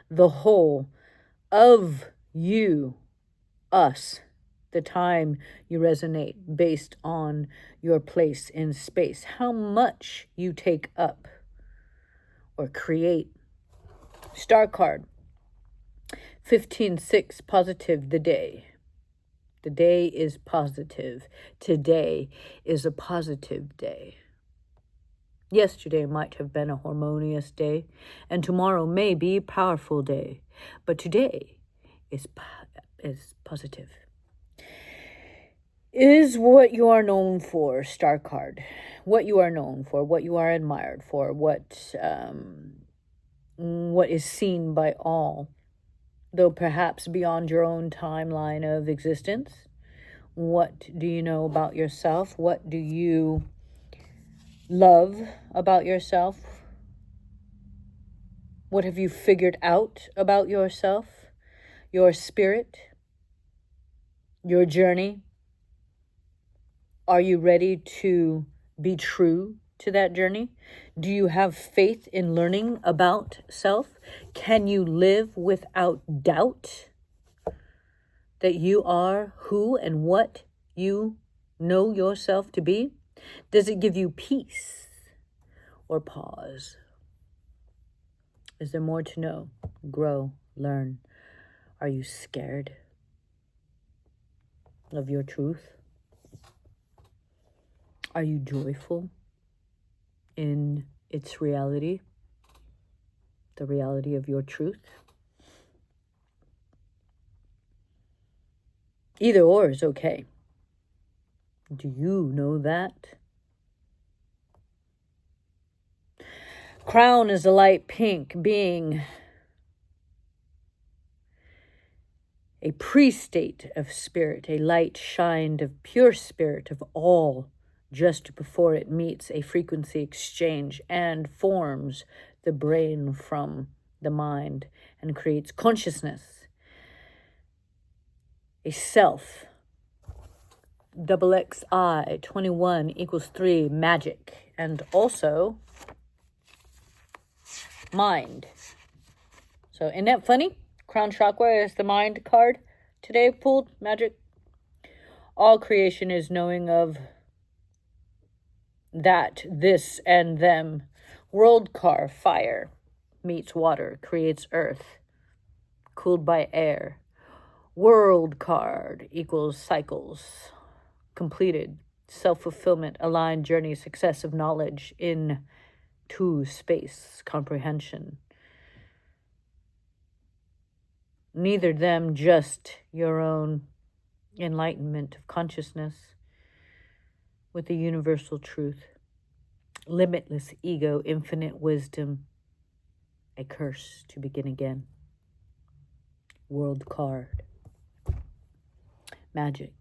the whole of you, us, the time you resonate based on your place in space, how much you take up or create. Star card 15-6, positive, the day. The day is positive. Today is a positive day. Yesterday might have been a harmonious day, and tomorrow may be a powerful day, but today is positive. Is what you are known for, star card. What you are known for, what you are admired for, what is seen by all, though perhaps beyond your own timeline of existence. What do you know about yourself? What do you love about yourself? What have you figured out about yourself, your spirit, your journey? Are you ready to be true to that journey? Do you have faith in learning about self? Can you live without doubt that you are who and what you know yourself to be? Does it give you peace or pause? Is there more to know, grow, learn? Are you scared of your truth? Are you joyful in its reality, the reality of your truth? Either or is okay. Do you know that? Crown is a light pink, being a pre-state of spirit, a light shined of pure spirit of all, just before it meets a frequency exchange and forms the brain from the mind and creates consciousness. A self, XXI, 21 equals 3, magic, and also mind. So isn't that funny? Crown chakra is the mind card today pulled, magic. All creation is knowing of that, this, and them. World car, fire, meets water, creates earth, cooled by air. World card equals cycles, completed, self-fulfillment, aligned journey, success of knowledge into space, comprehension. Neither them, just your own enlightenment of consciousness with the universal truth. Limitless ego, infinite wisdom, a curse to begin again. World card. Magic.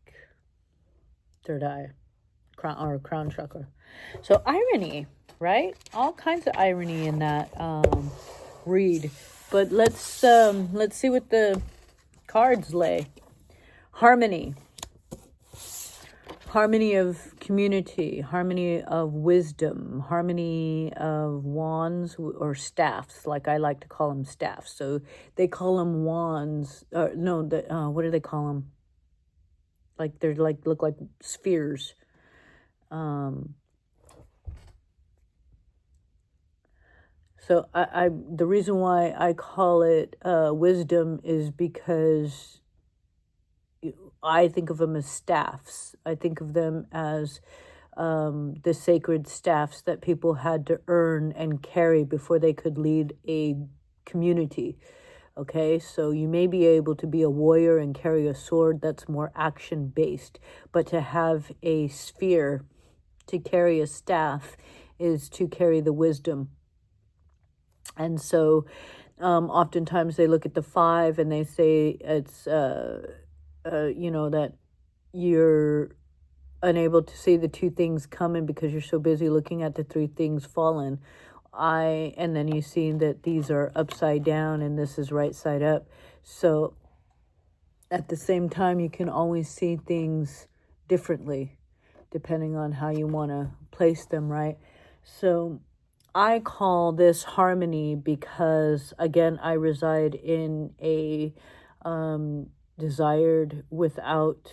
Third eye. Crown chakra. So irony, right? All kinds of irony in that read. But let's see what the cards lay. Harmony. Harmony of community, harmony of wisdom, harmony of wands or staffs, like I like to call them staffs. So they call them wands. What do they call them? Like they're like look like spheres. So I the reason why I call it wisdom is because I think of them as staffs. I think of them as the sacred staffs that people had to earn and carry before they could lead a community. Okay, so you may be able to be a warrior and carry a sword, that's more action-based. But to have a sphere, to carry a staff, is to carry the wisdom. And so oftentimes they look at the 5 and they say it's... that you're unable to see the 2 things coming because you're so busy looking at the 3 things fallen. And then you see that these are upside down and this is right side up. So at the same time, you can always see things differently depending on how you want to place them, right? So I call this harmony because, again, I reside in a desired without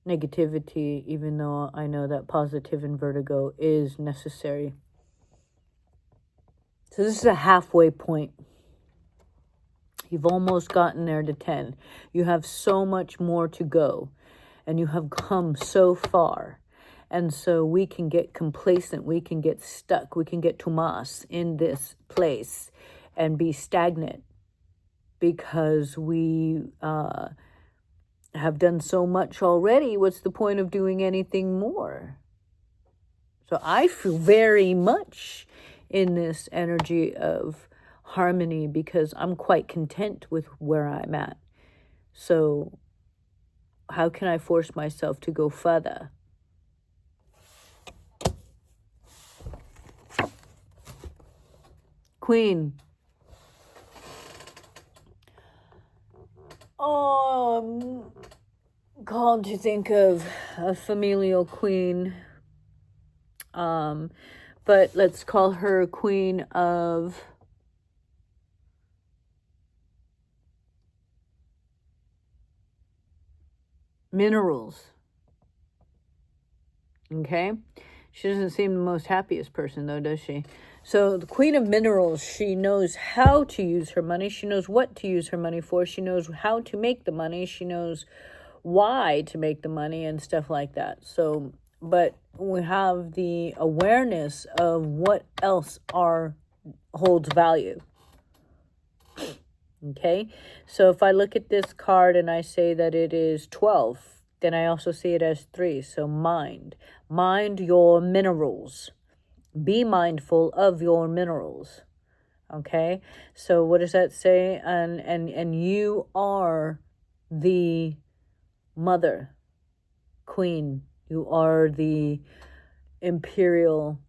negativity, even though I know that positive in vertigo is necessary. So this is a halfway point. You've almost gotten there to 10. You have so much more to go, and you have come so far. And so we can get complacent, we can get stuck, we can get Tomas in this place and be stagnant because we have done so much already. What's the point of doing anything more? So I feel very much in this energy of harmony because I'm quite content with where I'm at. So how can I force myself to go further? Queen. Oh, I'm called to think of a familial queen. But let's call her Queen of Minerals. Okay? She doesn't seem the most happiest person, though, does she? So the Queen of Minerals, she knows how to use her money. She knows what to use her money for. She knows how to make the money. She knows why to make the money and stuff like that. So, but we have the awareness of what else holds value. Okay? So if I look at this card and I say that it is 12, then I also see it as 3. So mind your minerals. Be mindful of your minerals. Okay? So what does that say? And you are the mother, queen. You are the imperial,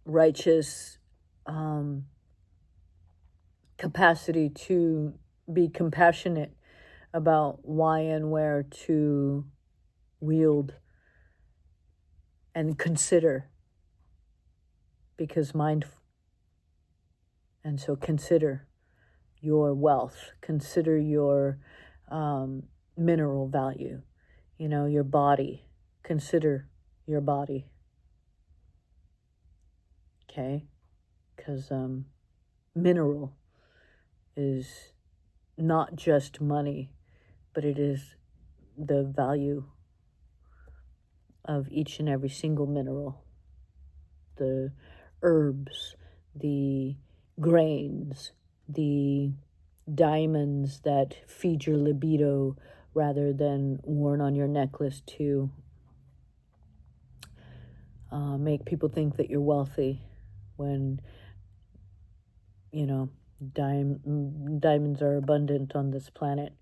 righteous capacity to be compassionate about why and where to wield and consider, because mind. And so consider your wealth, consider your mineral value, your body, consider your body. Okay? Because mineral is not just money, but it is the value of each and every single mineral. The herbs, the grains, the diamonds that feed your libido rather than worn on your necklace to make people think that you're wealthy when, diamonds are abundant on this planet.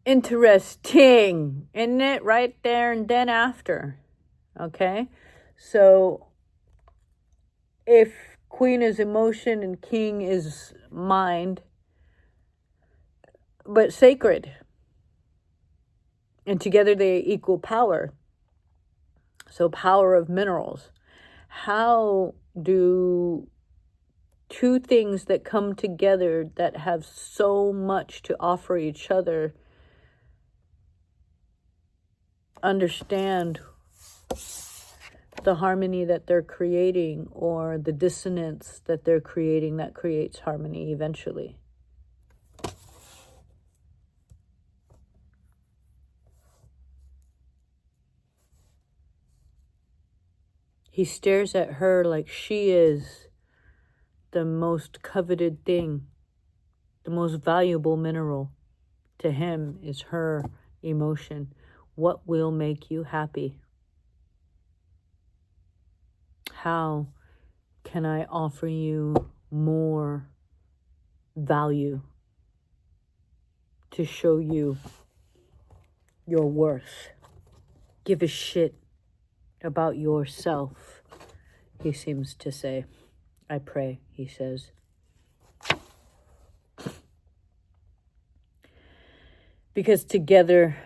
Interesting, isn't it? Right there and then after. Okay? So if Queen is emotion and King is mind, but sacred, and together they equal power. So power of minerals. How do two things that come together that have so much to offer each other understand the harmony that they're creating, or the dissonance that they're creating that creates harmony eventually? He stares at her like she is the most coveted thing, the most valuable mineral. To him is her emotion. What will make you happy? How can I offer you more value to show you your worth? Give a shit about yourself, he seems to say. I pray, he says. Because together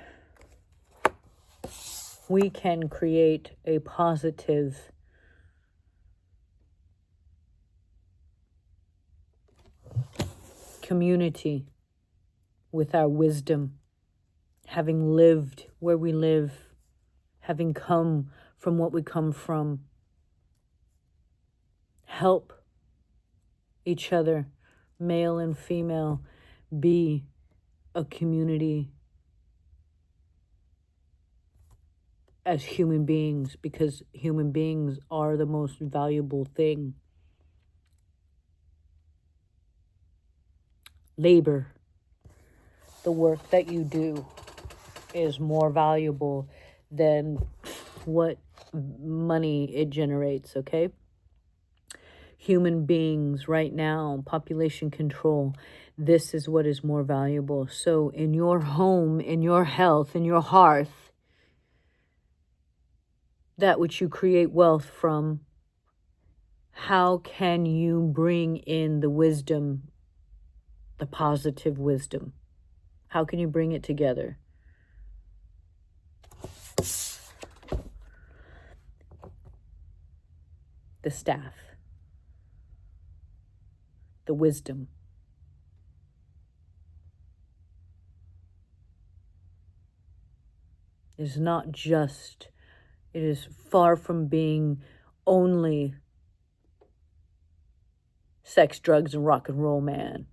we can create a positive community with our wisdom, having lived where we live, having come from what we come from. Help each other, male and female, be a community as human beings, because human beings are the most valuable thing. Labor, the work that you do, is more valuable than what money it generates, okay? Human beings right now, population control, this is what is more valuable. So in your home, in your health, in your hearth, that which you create wealth from, how can you bring in the wisdom, the positive wisdom? How can you bring it together? The staff, the wisdom. Is not just, it is far from being only sex, drugs, and rock and roll, man.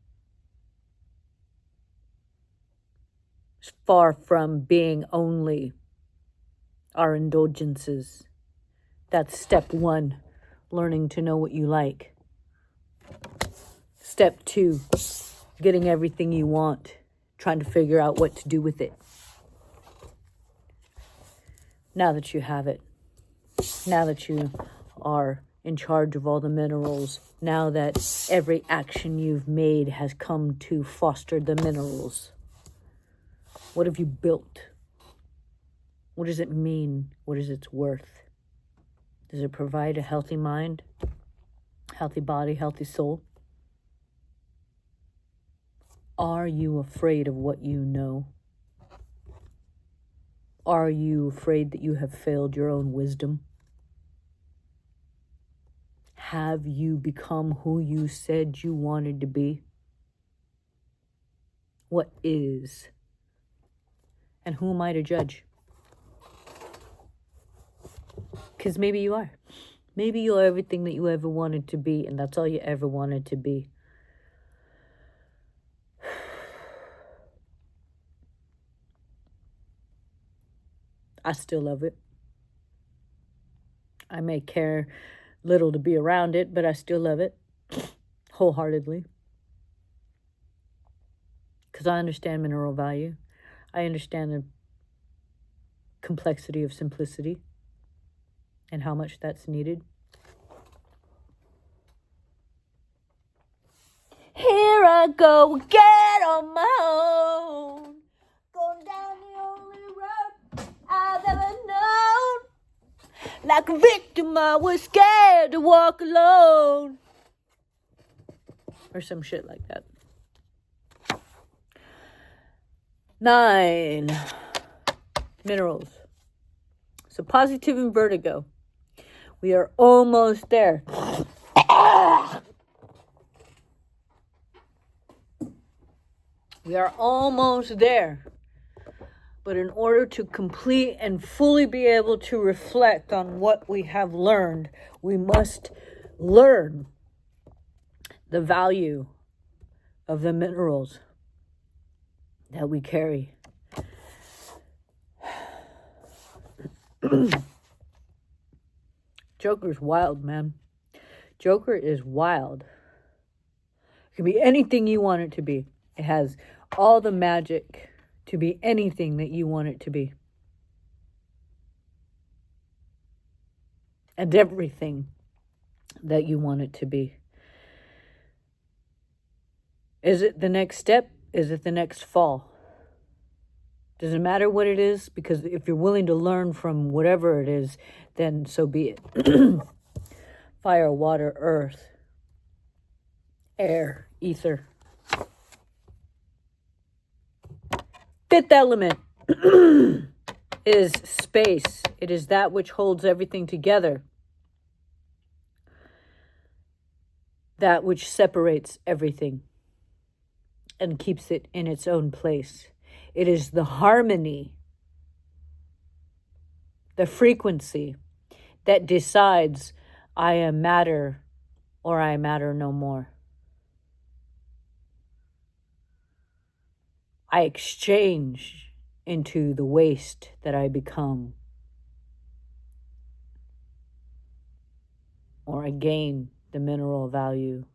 It's far from being only our indulgences. That's step one, learning to know what you like. Step two, getting everything you want, trying to figure out what to do with it. Now that you have it, now that you are in charge of all the minerals, now that every action you've made has come to foster the minerals, what have you built? What does it mean? What is its worth? Does it provide a healthy mind, healthy body, healthy soul? Are you afraid of what you know? Are you afraid that you have failed your own wisdom? Have you become who you said you wanted to be? What is? And who am I to judge? Because maybe you are. Maybe you're everything that you ever wanted to be, and that's all you ever wanted to be. I still love it. I may care little to be around it, but I still love it wholeheartedly. Because I understand mineral value. I understand the complexity of simplicity and how much that's needed. Here I go again on my own, going down the only road I've ever known. Like a victim, I was scared to walk alone. Or some shit like that. 9. Minerals. So positive and vertigo. We are almost there. We are almost there. But in order to complete and fully be able to reflect on what we have learned, we must learn the value of the minerals that we carry. Joker's wild, man. Joker is wild. It can be anything you want it to be. It has all the magic to be anything that you want it to be. And everything that you want it to be. Is it the next step? Is it the next fall? Does it matter what it is? Because if you're willing to learn from whatever it is, then so be it. Fire, water, earth, air, ether. Fifth element is space. It is that which holds everything together. That which separates everything. and keeps it in its own place. It is the harmony, the frequency that decides I am matter or I matter no more. I exchange into the waste that I become, or I gain the mineral value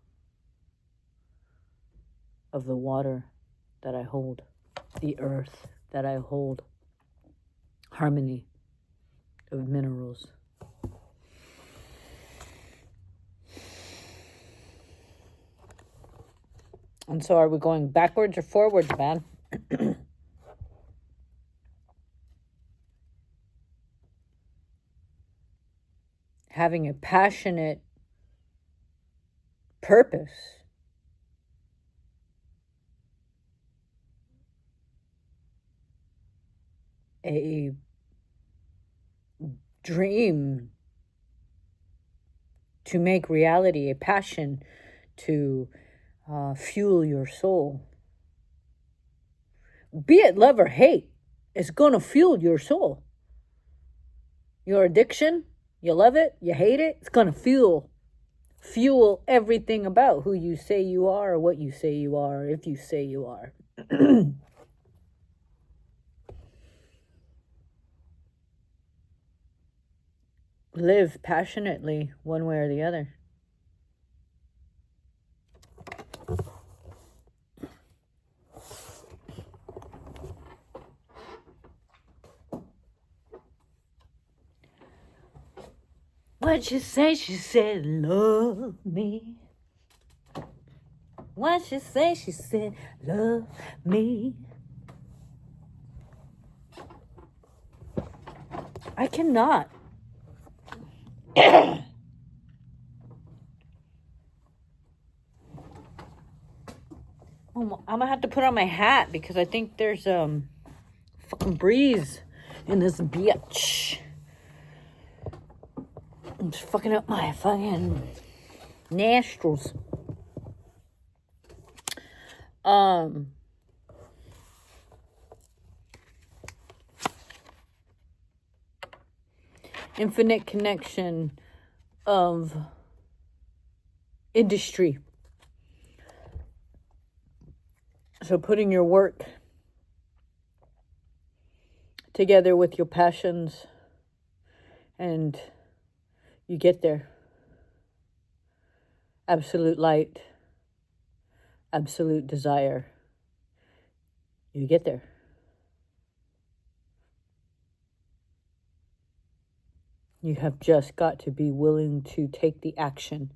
of the water that I hold, the earth that I hold, harmony of minerals. And so are we going backwards or forwards, man? Having a passionate purpose a dream to make reality, a passion to fuel your soul. Be it love or hate, it's going to fuel your soul. Your addiction, you love it, you hate it, it's going to fuel everything about who you say you are or what you say you are, if you say you are. Live passionately one way or the other. What'd she say? She said, love me. What'd she say? She said, love me. I cannot. I'm gonna have to put on my hat because I think there's fucking breeze in this bitch. It's fucking up my fucking nostrils. Infinite connection of industry. So putting your work together with your passions and you get there. Absolute light, absolute desire. You get there. You have just got to be willing to take the action,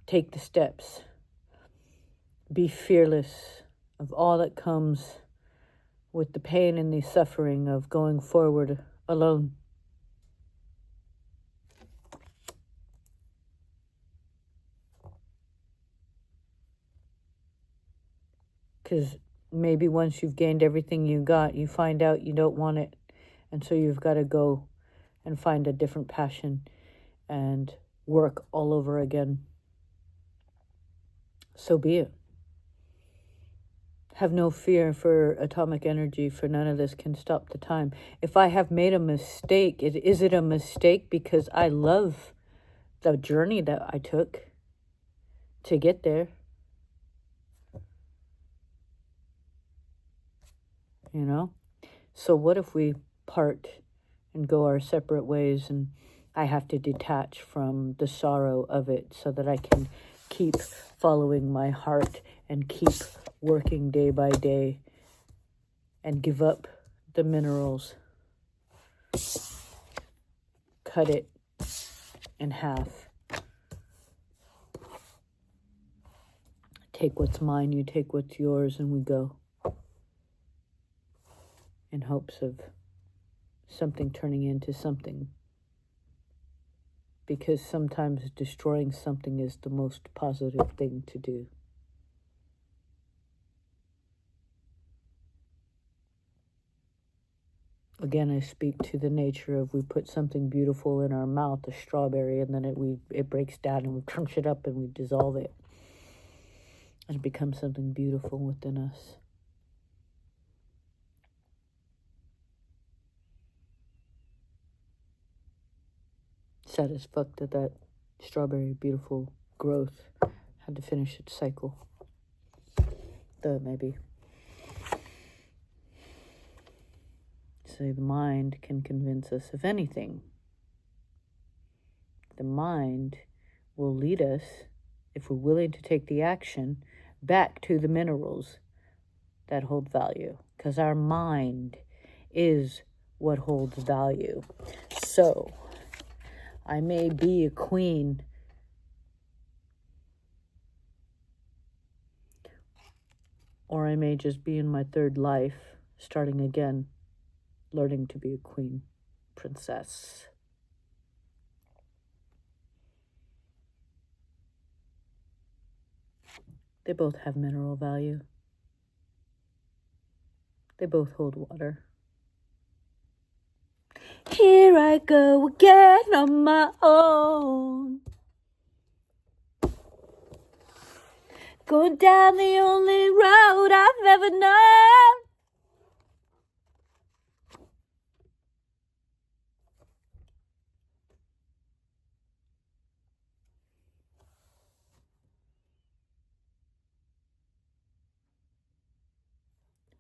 take the steps, be fearless of all that comes with the pain and the suffering of going forward alone. Because maybe once you've gained everything you got, you find out you don't want it. And so you've got to go and find a different passion and work all over again. So be it. Have no fear for atomic energy, for none of this can stop the time. If I have made a mistake, is it a mistake because I love the journey that I took to get there? You know? So what if we part and go our separate ways and I have to detach from the sorrow of it so that I can keep following my heart and keep working day by day and give up the minerals, cut it in half. Take what's mine, you take what's yours, and we go in hopes of something turning into something. Because sometimes destroying something is the most positive thing to do. Again, I speak to the nature of we put something beautiful in our mouth, a strawberry, and then it breaks down and we crunch it up and we dissolve it. and it becomes something beautiful within us. Sad as fuck that strawberry beautiful growth had to finish its cycle. Though maybe. So the mind can convince us of anything. The mind will lead us, if we're willing to take the action, back to the minerals that hold value. Because our mind is what holds value. So, I may be a queen, or I may just be in my third life, starting again, learning to be a queen, princess. They both have mineral value. They both hold water. Here I go again on my own. Going down the only road I've ever known.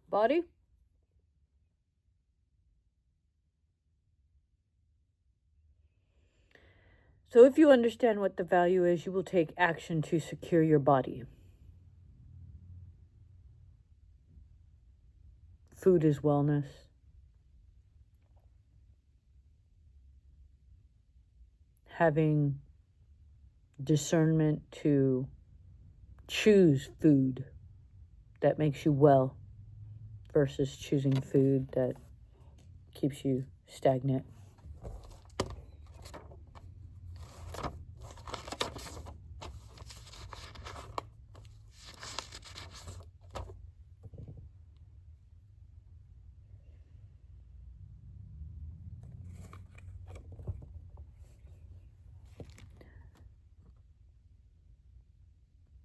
Body? So if you understand what the value is, you will take action to secure your body. Food is wellness. Having discernment to choose food that makes you well versus choosing food that keeps you stagnant.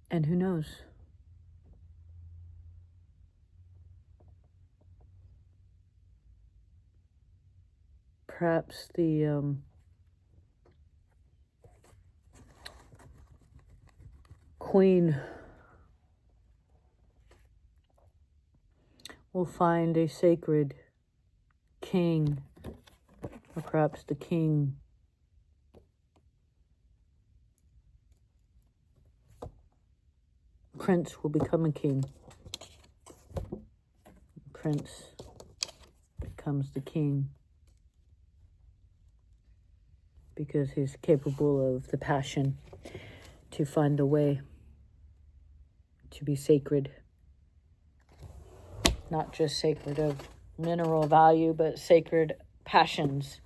And who knows? Perhaps the queen will find a sacred king, or perhaps the king prince will become a king. Prince becomes the king because he's capable of the passion to find the way to be sacred. Not just sacred of mineral value, but sacred passions.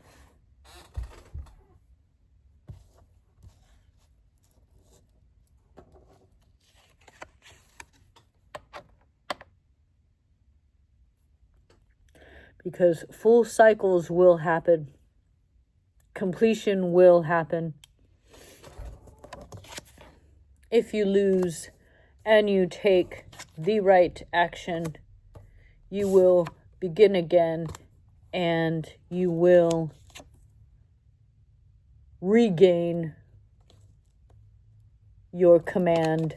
Because full cycles will happen. Completion will happen. If you lose and you take the right action, you will begin again and you will regain your command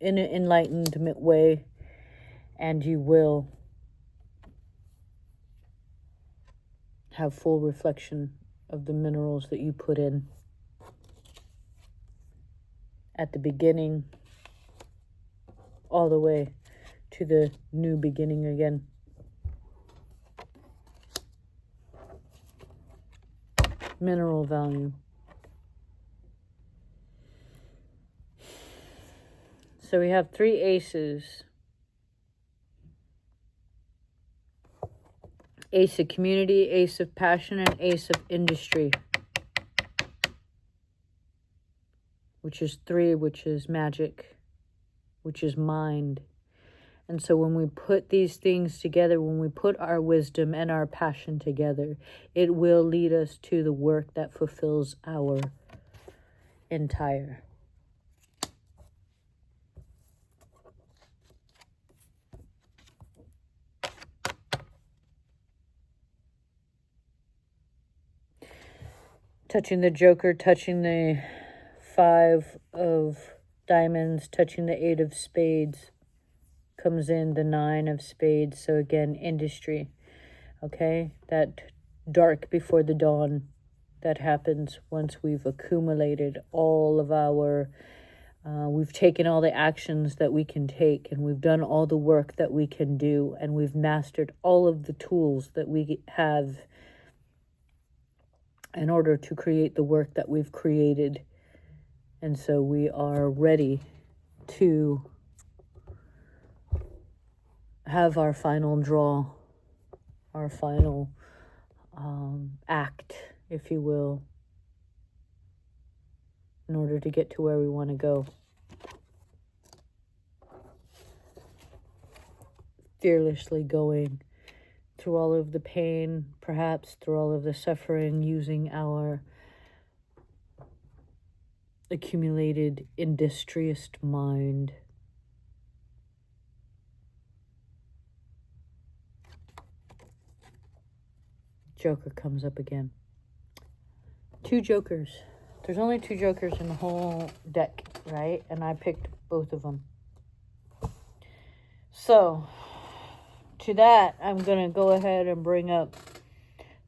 in an enlightened way, and you will have full reflection of the minerals that you put in at the beginning, all the way to the new beginning again. Mineral value. So we have 3 aces. Ace of community, ace of passion, and ace of industry. Which is 3, which is magic, which is mind. And so when we put these things together, when we put our wisdom and our passion together, it will lead us to the work that fulfills our entire touching the Joker, touching the 5 of diamonds, touching the 8 of spades, comes in the 9 of spades. So again, industry, okay? That dark before the dawn that happens once we've accumulated all of our, we've taken all the actions that we can take, and we've done all the work that we can do, and we've mastered all of the tools that we have in order to create the work that we've created. And so we are ready to have our final draw, our final act, if you will, in order to get to where we want to go. Fearlessly going through all of the pain, perhaps through all of the suffering, using our accumulated industrious mind. Joker comes up again. 2 jokers. There's only 2 jokers in the whole deck, right? And I picked both of them. So, to that, I'm going to go ahead and bring up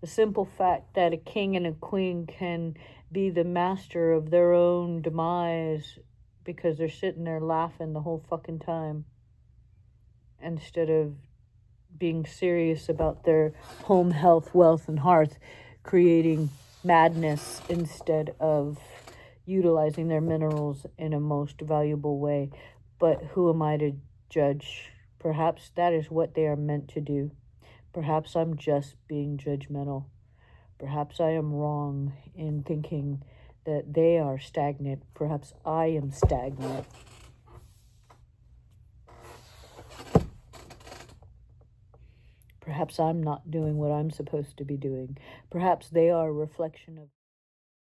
the simple fact that a king and a queen can be the master of their own demise because they're sitting there laughing the whole fucking time instead of being serious about their home, health, wealth, and hearth, creating madness instead of utilizing their minerals in a most valuable way. But who am I to judge? Perhaps that is what they are meant to do. Perhaps I'm just being judgmental. Perhaps I am wrong in thinking that they are stagnant. Perhaps I am stagnant. Perhaps I'm not doing what I'm supposed to be doing. Perhaps they are a reflection of